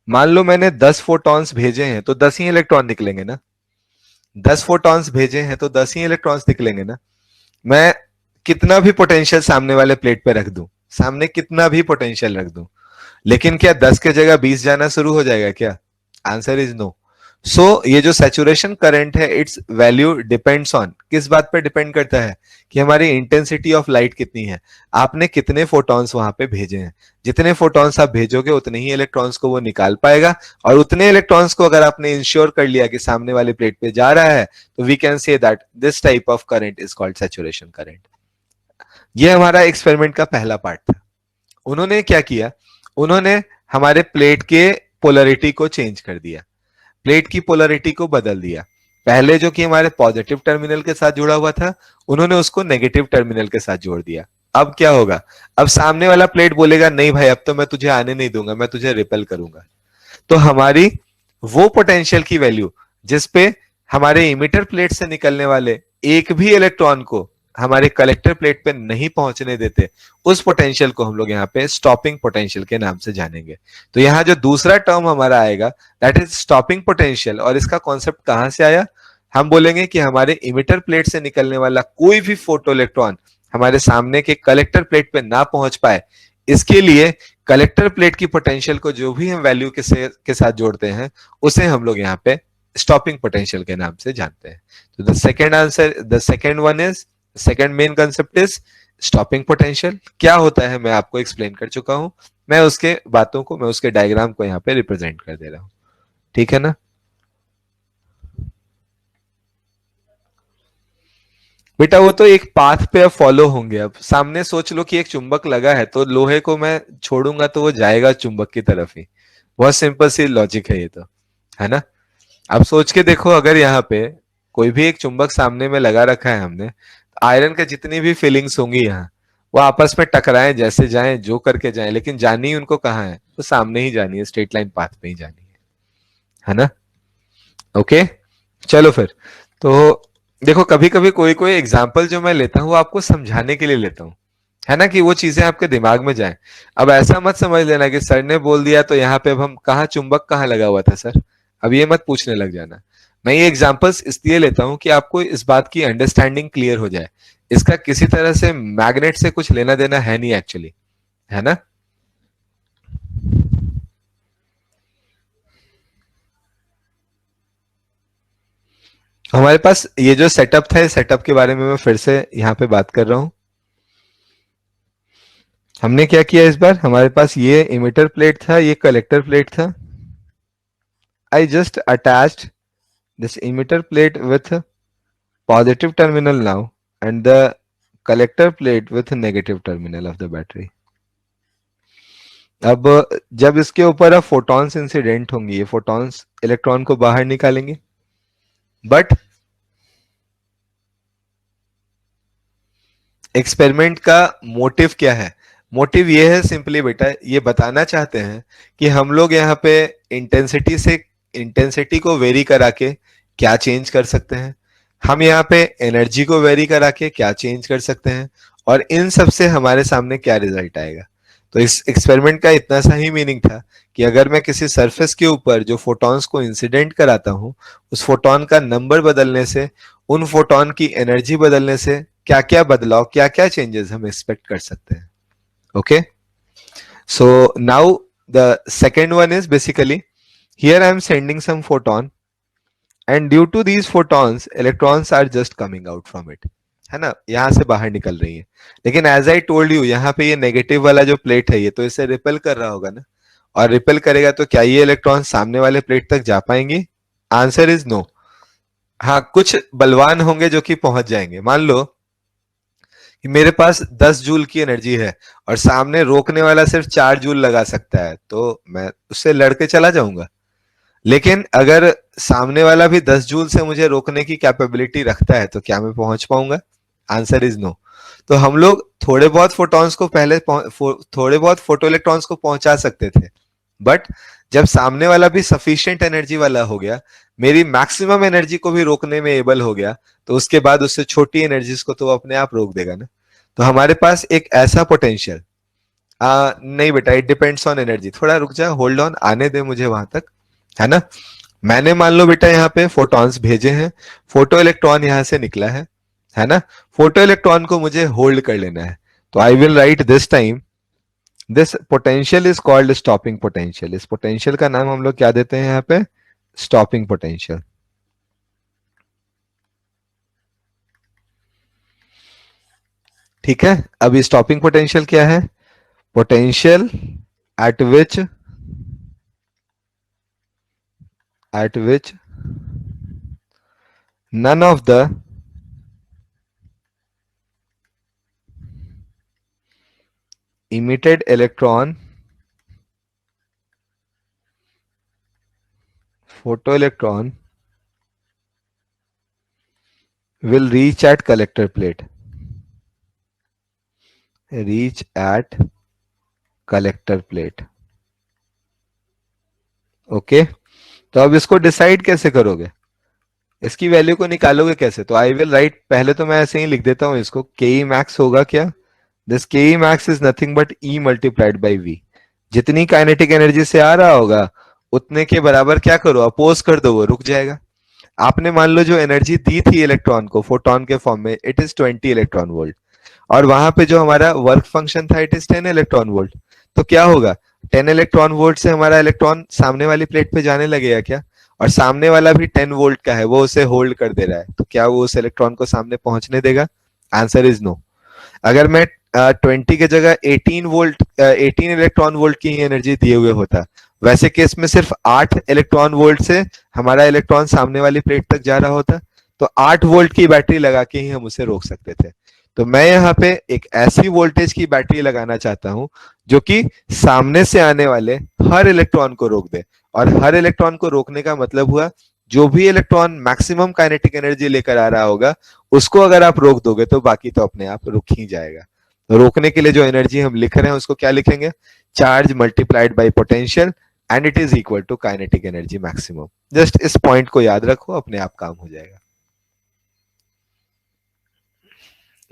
मान लो मैंने 10 फोटॉन्स भेजे हैं तो 10 ही इलेक्ट्रॉन निकलेंगे ना, 10 फोटॉन्स भेजे हैं तो 10 ही इलेक्ट्रॉन्स निकलेंगे ना। मैं कितना भी पोटेंशियल सामने वाले प्लेट पे रख दूं, सामने कितना भी पोटेंशियल रख दूं, लेकिन क्या 10 के जगह 20 जाना शुरू हो जाएगा क्या? Answer is no. सो ये जो सैचुरेशन करंट है इट्स वैल्यू डिपेंड्स ऑन, किस बात पे डिपेंड करता है कि हमारी इंटेंसिटी ऑफ लाइट कितनी है, आपने कितने फोटॉन्स वहां पे भेजे हैं। जितने फोटॉन्स आप भेजोगे उतने ही इलेक्ट्रॉन्स को वो निकाल पाएगा, और उतने इलेक्ट्रॉन्स को अगर आपने इंश्योर कर लिया कि सामने वाले प्लेट पे जा रहा है तो we can say that this type of current is called saturation current. ये हमारा एक्सपेरिमेंट का पहला पार्ट था। उन्होंने क्या किया, उन्होंने हमारे प्लेट के पोलरिटी को चेंज कर दिया, प्लेट की पोलरिटी को बदल दिया। पहले जो कि हमारे पॉजिटिव टर्मिनल के साथ जुड़ा हुआ था उन्होंने उसको नेगेटिव टर्मिनल के साथ जोड़ दिया। अब क्या होगा, अब सामने वाला प्लेट बोलेगा नहीं भाई अब तो मैं तुझे आने नहीं दूंगा, मैं तुझे रिपेल करूंगा। तो हमारी वो पोटेंशियल की वैल्यू जिसपे हमारे इमिटर प्लेट से निकलने वाले एक भी इलेक्ट्रॉन को हमारे कलेक्टर प्लेट पे नहीं पहुंचने देते, उस पोटेंशियल को हम लोग यहाँ पे स्टॉपिंग पोटेंशियल के नाम से जानेंगे। तो यहाँ जो दूसरा टर्म हमारा आएगा दैट इज स्टॉपिंग पोटेंशियल। और इसका कॉन्सेप्ट कहां से आया? हम बोलेंगे कि हमारे इमिटर प्लेट से निकलने वाला कोई भी फोटो इलेक्ट्रॉन हमारे सामने के कलेक्टर प्लेट पे ना पहुंच पाए, इसके लिए कलेक्टर प्लेट की पोटेंशियल को जो भी हम वैल्यू के साथ जोड़ते हैं, उसे हम लोग यहाँ पे स्टॉपिंग पोटेंशियल के नाम से जानते हैं। तो the second one is, second main concept is stopping potential. क्या होता है मैं आपको एक्सप्लेन कर चुका हूं, मैं उसके बातों को, मैं उसके डायग्राम को यहाँ पे रिप्रेजेंट कर दे रहा हूं, ठीक है ना। बेटा वो तो एक पाथ पे अब फॉलो होंगे। अब सामने सोच लो कि एक चुंबक लगा है, तो लोहे को मैं छोड़ूंगा तो वो जाएगा चुंबक की तरफ ही। बहुत सिंपल सी लॉजिक है ये तो, है ना। अब सोच के देखो, अगर यहाँ पे कोई भी एक चुंबक सामने में लगा रखा है हमने, आयरन के जितनी भी फीलिंग्स होंगी यहाँ, वो आपस में टकराएं, जैसे जाएं, जो करके जाएं, लेकिन जानी उनको कहाँ है? तो सामने ही जानी है, स्ट्रेट लाइन पाथ पे ही जानी है ना। ओके, चलो फिर। तो देखो, कभी कभी कोई कोई एग्जाम्पल जो मैं लेता हूँ वो आपको समझाने के लिए लेता हूँ, है ना, कि वो चीजें आपके दिमाग में जाएं। अब ऐसा मत समझ लेना कि सर ने बोल दिया तो यहाँ पे अब हम कहाँ, चुंबक कहाँ लगा हुआ था सर, अब ये मत पूछने लग जाना। मैं ये एग्जाम्पल्स इसलिए लेता हूँ कि आपको इस बात की अंडरस्टैंडिंग क्लियर हो जाए। इसका किसी तरह से मैग्नेट से कुछ लेना देना है नहीं एक्चुअली, है ना। हमारे पास ये जो सेटअप था, इस सेटअप के बारे में मैं फिर से यहाँ पे बात कर रहा हूँ। हमने क्या किया इस बार, हमारे पास ये इमिटर प्लेट था, ये कलेक्टर प्लेट था। I just attached this emitter plate with positive terminal now and the collector plate with negative terminal of the battery. अब जब इसके ऊपर अब फोटॉन्स इंसिडेंट होंगी, ये फोटॉन्स इलेक्ट्रॉन को बाहर निकालेंगे, बट एक्सपेरिमेंट का मोटिव क्या है? मोटिव ये है सिंपली बेटा, ये बताना चाहते हैं कि हम लोग यहाँ पे इंटेंसिटी से, इंटेंसिटी को वेरी करा के क्या चेंज कर सकते हैं, हम यहाँ पे एनर्जी को वेरी करा के क्या चेंज कर सकते हैं, और इन सब से हमारे सामने क्या रिजल्ट आएगा। तो इस एक्सपेरिमेंट का इतना सा ही मीनिंग था कि अगर मैं किसी सरफेस के ऊपर जो फोटॉन्स को इंसिडेंट कराता हूं, उस फोटॉन का नंबर बदलने से, उन फोटॉन की एनर्जी बदलने से क्या क्या बदलाव, क्या क्या चेंजेस हम एक्सपेक्ट कर सकते हैं। Okay, so now the second one is basically, here I am sending some photon and due to these photons electrons are just coming out from it, है ना, यहां से बाहर निकल रही है। लेकिन एज आई टोल्ड यू, यहाँ पे ये नेगेटिव वाला जो प्लेट है, ये तो इसे रिपेल कर रहा होगा ना, और रिपेल करेगा तो क्या ये इलेक्ट्रॉन सामने वाले प्लेट तक जा पाएंगे? Answer is no. हाँ, कुछ बलवान होंगे जो कि पहुंच जाएंगे। मान लो कि मेरे पास 10 जूल की एनर्जी है और सामने रोकने वाला सिर्फ 4 जूल लगा सकता है, तो मैं उससे लड़के चला जाऊंगा। लेकिन अगर सामने वाला भी 10 जूल से मुझे रोकने की कैपेबिलिटी रखता है, तो क्या मैं पहुंच पाऊंगा? Answer is no. तो हम लोग थोड़े बहुत फोटॉन्स को पहले थोड़े बहुत फोटो इलेक्ट्रॉन्स को पहुंचा सकते थे, बट जब सामने वाला भी सफिशिएंट एनर्जी वाला हो गया, मेरी मैक्सिमम एनर्जी को भी रोकने में एबल हो गया, तो उसके बाद उससे छोटी एनर्जीज को तो वो अपने आप रोक देगा ना। तो हमारे पास एक ऐसा पोटेंशियल, नहीं बेटा, इट डिपेंड्स ऑन एनर्जी। थोड़ा रुक जा, होल्ड ऑन, आने दे मुझे वहां तक, है ना। मैंने मान लो बेटा यहाँ पे फोटॉन्स भेजे हैं, फोटो इलेक्ट्रॉन यहाँ से निकला है ना। फोटो इलेक्ट्रॉन को मुझे होल्ड कर लेना है, तो I will write this time, this potential is called stopping potential. इस पोटेंशियल का नाम हम लोग क्या देते हैं यहाँ पे? Stopping potential. ठीक है, अभी स्टॉपिंग पोटेंशियल क्या है? Potential at which none of the emitted electron, photoelectron, will reach at collector plate, reach at collector plate। Okay, तो अब इसको डिसाइड कैसे करोगे? इसकी वैल्यू को निकालोगे कैसे? तो आई विल राइट, पहले तो मैं ऐसे ही लिख देता हूं इसको, के ई मैक्स होगा क्या, this K E max is nothing but e multiplied by V. जितनी काइनेटिक एनर्जी से आ रहा होगा उतने के बराबर क्या करो, अपोज कर दो, वो रुक जाएगा। आपने मान लो जो एनर्जी दी थी इलेक्ट्रॉन को फोटोन के फॉर्म में, इट इज 20 इलेक्ट्रॉन वोल्ट, और वहां पे जो हमारा वर्क फंक्शन था इट इज 10 इलेक्ट्रॉन वोल्ट। तो क्या होगा, 10 इलेक्ट्रॉन वोल्ट से हमारा इलेक्ट्रॉन सामने वाली प्लेट पे जाने लगेगा क्या? और सामने वाला भी 10 वोल्ट का है, वो उसे होल्ड कर दे रहा है, तो क्या वो उस इलेक्ट्रॉन को सामने पहुंचने देगा? Answer is no. अगर मैं 20 की जगह 18 वोल्ट 18 इलेक्ट्रॉन वोल्ट की ही एनर्जी दिए हुए होता, वैसे केस में सिर्फ 8 इलेक्ट्रॉन वोल्ट से हमारा इलेक्ट्रॉन सामने वाली प्लेट तक जा रहा होता, तो 8 वोल्ट की बैटरी लगा के ही हम उसे रोक सकते थे। तो मैं यहाँ पे एक ऐसी वोल्टेज की बैटरी लगाना चाहता हूं जो कि सामने से आने वाले हर इलेक्ट्रॉन को रोक दे। और हर इलेक्ट्रॉन को रोकने का मतलब हुआ, जो भी इलेक्ट्रॉन मैक्सिमम काइनेटिक एनर्जी लेकर आ रहा होगा उसको अगर आप रोक दोगे तो बाकी तो अपने आप रुक ही जाएगा। तो रोकने के लिए जो एनर्जी हम लिख रहे हैं उसको क्या लिखेंगे, charge multiplied by potential and it is equal to kinetic energy maximum. Just इस पॉइंट को याद रखो, अपने आप काम हो जाएगा।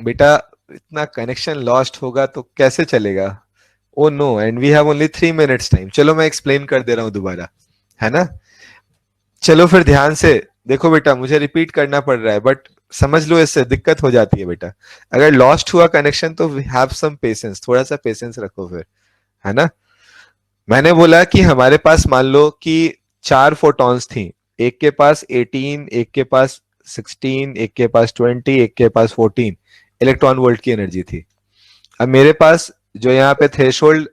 बेटा इतना कनेक्शन लॉस्ट होगा तो कैसे चलेगा? Oh no, and we have only 3 minutes time. चलो मैं एक्सप्लेन कर दे रहा हूं दोबारा, है ना? चलो फिर ध्यान से देखो बेटा, मुझे रिपीट करना पड़ रहा है बट समझ लो, इससे दिक्कत हो जाती है बेटा। अगर लॉस्ट हुआ कनेक्शन तो हैव सम पेशेंस, थोड़ा सा पेशेंस रखो फिर, है ना? मैंने बोला कि हमारे पास मान लो कि 4 फोटॉन्स थी, एक के पास 18, एक के पास 16, एक के पास 20, एक के पास 14 इलेक्ट्रॉन वोल्ट की एनर्जी थी। अब मेरे पास जो यहाँ पे थ्रेशोल्ड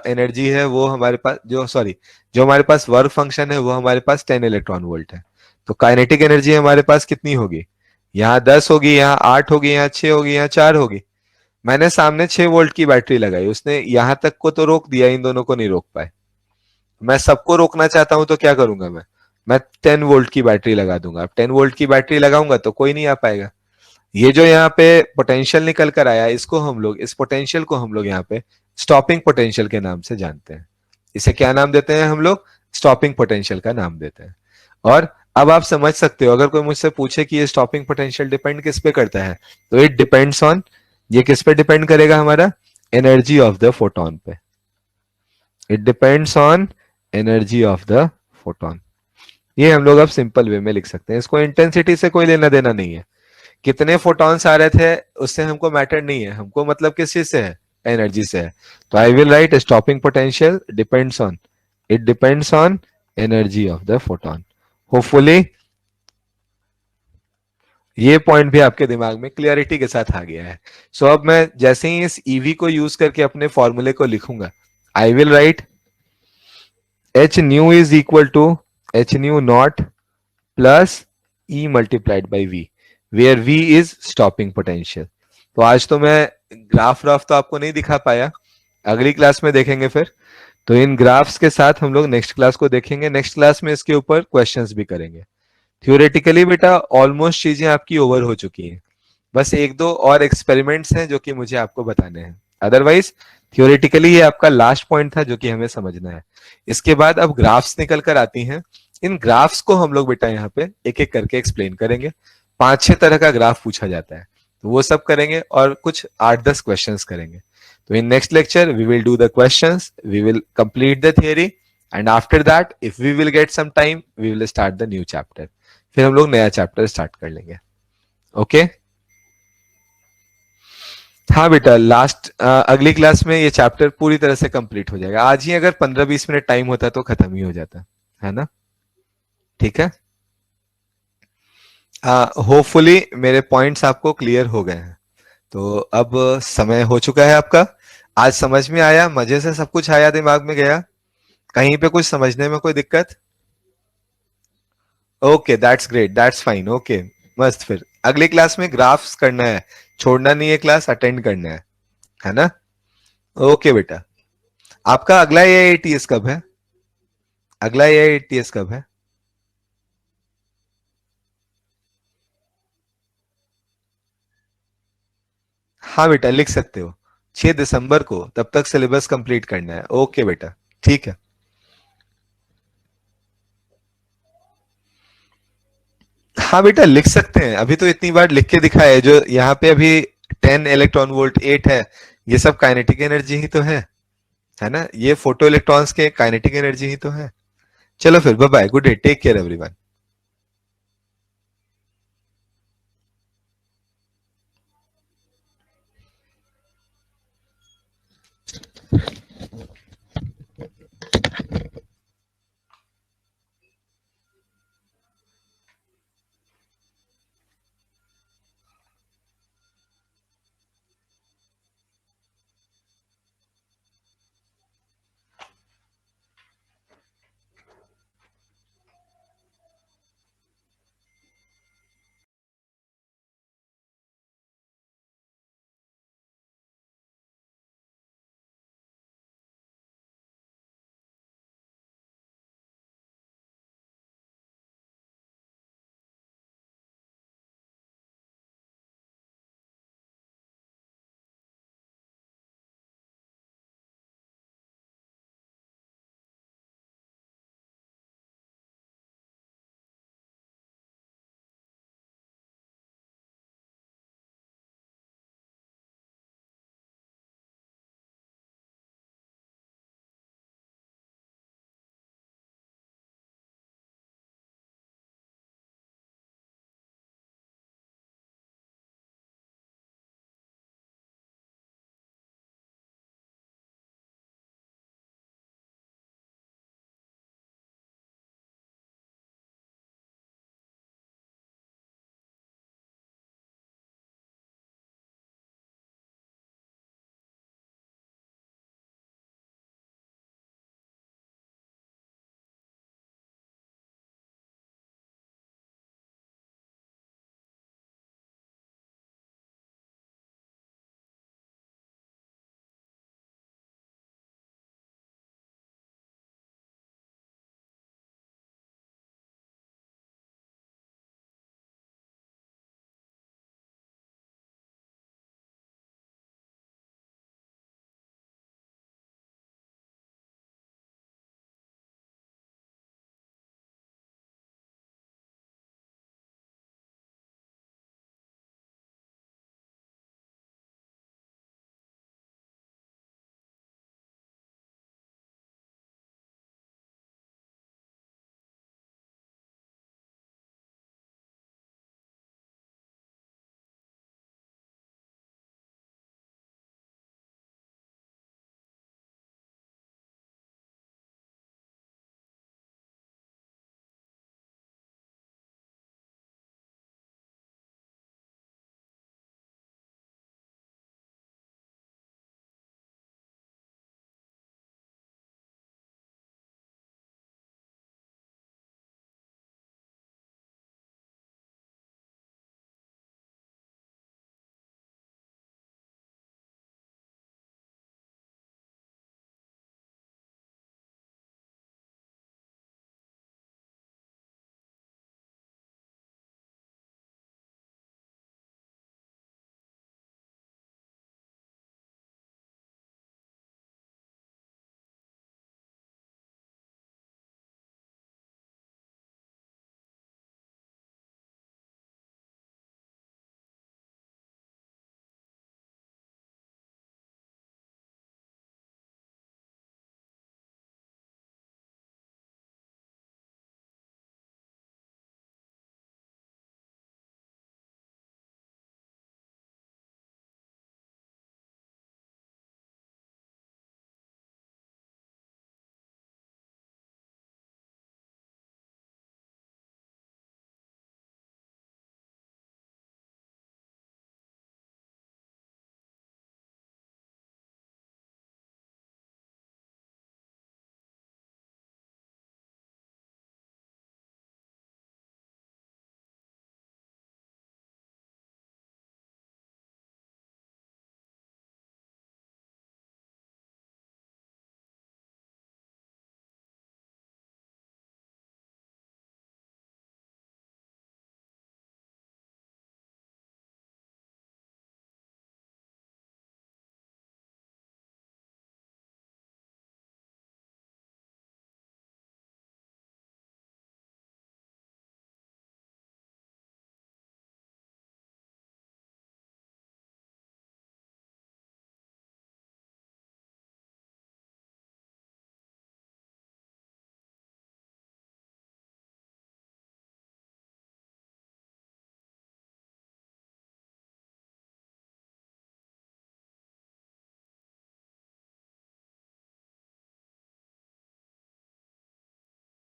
एनर्जी है वो हमारे पास, जो सॉरी, जो हमारे पास वर्क फंक्शन है वो हमारे पास 10 इलेक्ट्रॉन वोल्ट है। तो काइनेटिक एनर्जी हमारे पास कितनी होगी? यहाँ 10 होगी, यहाँ 8 होगी, यहाँ 6 होगी, यहाँ 4 होगी। मैंने सामने 6 वोल्ट की बैटरी लगाई, उसने यहाँ तक को तो रोक दिया, इन दोनों को नहीं रोक पाए। मैं सबको रोकना चाहता हूं तो क्या करूंगा मैं 10 वोल्ट की बैटरी लगा दूंगा। अब 10 वोल्ट की बैटरी लगाऊंगा तो कोई नहीं आ पाएगा। ये जो यहाँ पे पोटेंशियल निकल कर आया, इसको हम लोग, इस पोटेंशियल को हम लोग यहाँ पे स्टॉपिंग पोटेंशियल के नाम से जानते हैं। इसे क्या नाम देते हैं हम लोग? स्टॉपिंग पोटेंशियल का नाम देते हैं। और अब आप समझ सकते हो, अगर कोई मुझसे पूछे कि ये स्टॉपिंग पोटेंशियल डिपेंड किस पे करता है, तो इट डिपेंड्स ऑन, ये किस पे डिपेंड करेगा हमारा? एनर्जी ऑफ द फोटोन पे। It depends on energy of the photon. ये हम लोग अब सिंपल वे में लिख सकते हैं, इसको इंटेंसिटी से कोई लेना देना नहीं है। कितने फोटॉन्स आ रहे थे उससे हमको मैटर नहीं है, हमको मतलब किस चीज से है? एनर्जी से है। तो I will right stopping potential depends on, it depends on energy of the photon. Hopefully ये पॉइंट भी आपके दिमाग में क्लियरिटी के साथ आ गया है। सो अब मैं जैसे ही इस ईवी को यूज करके अपने फॉर्मूले को लिखूंगा, I will write h nu is equal to h nu not plus e multiplied by V, where V is stopping potential. तो आज तो मैं ग्राफ व्राफ तो आपको नहीं दिखा पाया, अगली क्लास में देखेंगे फिर। तो इन ग्राफ्स के साथ हम लोग नेक्स्ट क्लास को देखेंगे, नेक्स्ट क्लास में इसके ऊपर क्वेश्चंस भी करेंगे। थ्योरेटिकली बेटा ऑलमोस्ट चीजें आपकी ओवर हो चुकी हैं, बस एक दो और एक्सपेरिमेंट्स हैं जो कि मुझे आपको बताने हैं। अदरवाइज थ्योरेटिकली ये आपका लास्ट पॉइंट था जो कि हमें समझना है। इसके बाद अब ग्राफ्स निकल कर आती हैं, इन ग्राफ्स को हम लोग बेटा यहाँ पे एक एक करके एक्सप्लेन करेंगे। 5-6 तरह का ग्राफ पूछा जाता है, तो वो सब करेंगे और कुछ 8-10 क्वेश्चंस करेंगे। तो in next lecture we will do the questions, we will complete the theory, and after that if we will get some time we will start the new chapter. फिर हम लोग नया चैप्टर स्टार्ट कर लेंगे। Okay हाँ बेटा, last अगली class में ये चैप्टर पूरी तरह से कंप्लीट हो जाएगा। आज ही अगर 15-20 मिनट टाइम होता तो खत्म ही हो जाता, है ना? ठीक है, होपफुली मेरे पॉइंट्स आपको क्लियर हो गए हैं। तो अब समय हो चुका है आपका। आज समझ में आया, मजे से सब कुछ आया, दिमाग में गया, कहीं पे कुछ समझने में कोई दिक्कत? Okay that's great, that's fine, okay मस्त। फिर अगली क्लास में ग्राफ्स करना है, छोड़ना नहीं है, क्लास अटेंड करना है ना? ओके बेटा। आपका अगला एआईटीएस कब है? अगला एआईटीएस कब है? हाँ बेटा लिख सकते हो, 6 दिसंबर को, तब तक सिलेबस कंप्लीट करना है। ओके बेटा, ठीक है। हाँ बेटा लिख सकते हैं, अभी तो इतनी बार लिख के दिखाया है, जो यहाँ पे अभी 10 इलेक्ट्रॉन वोल्ट 8 है, ये सब काइनेटिक एनर्जी ही तो है ना, ये फोटो इलेक्ट्रॉन्स के काइनेटिक एनर्जी ही तो है। चलो फिर bye bye, good day, take care everyone.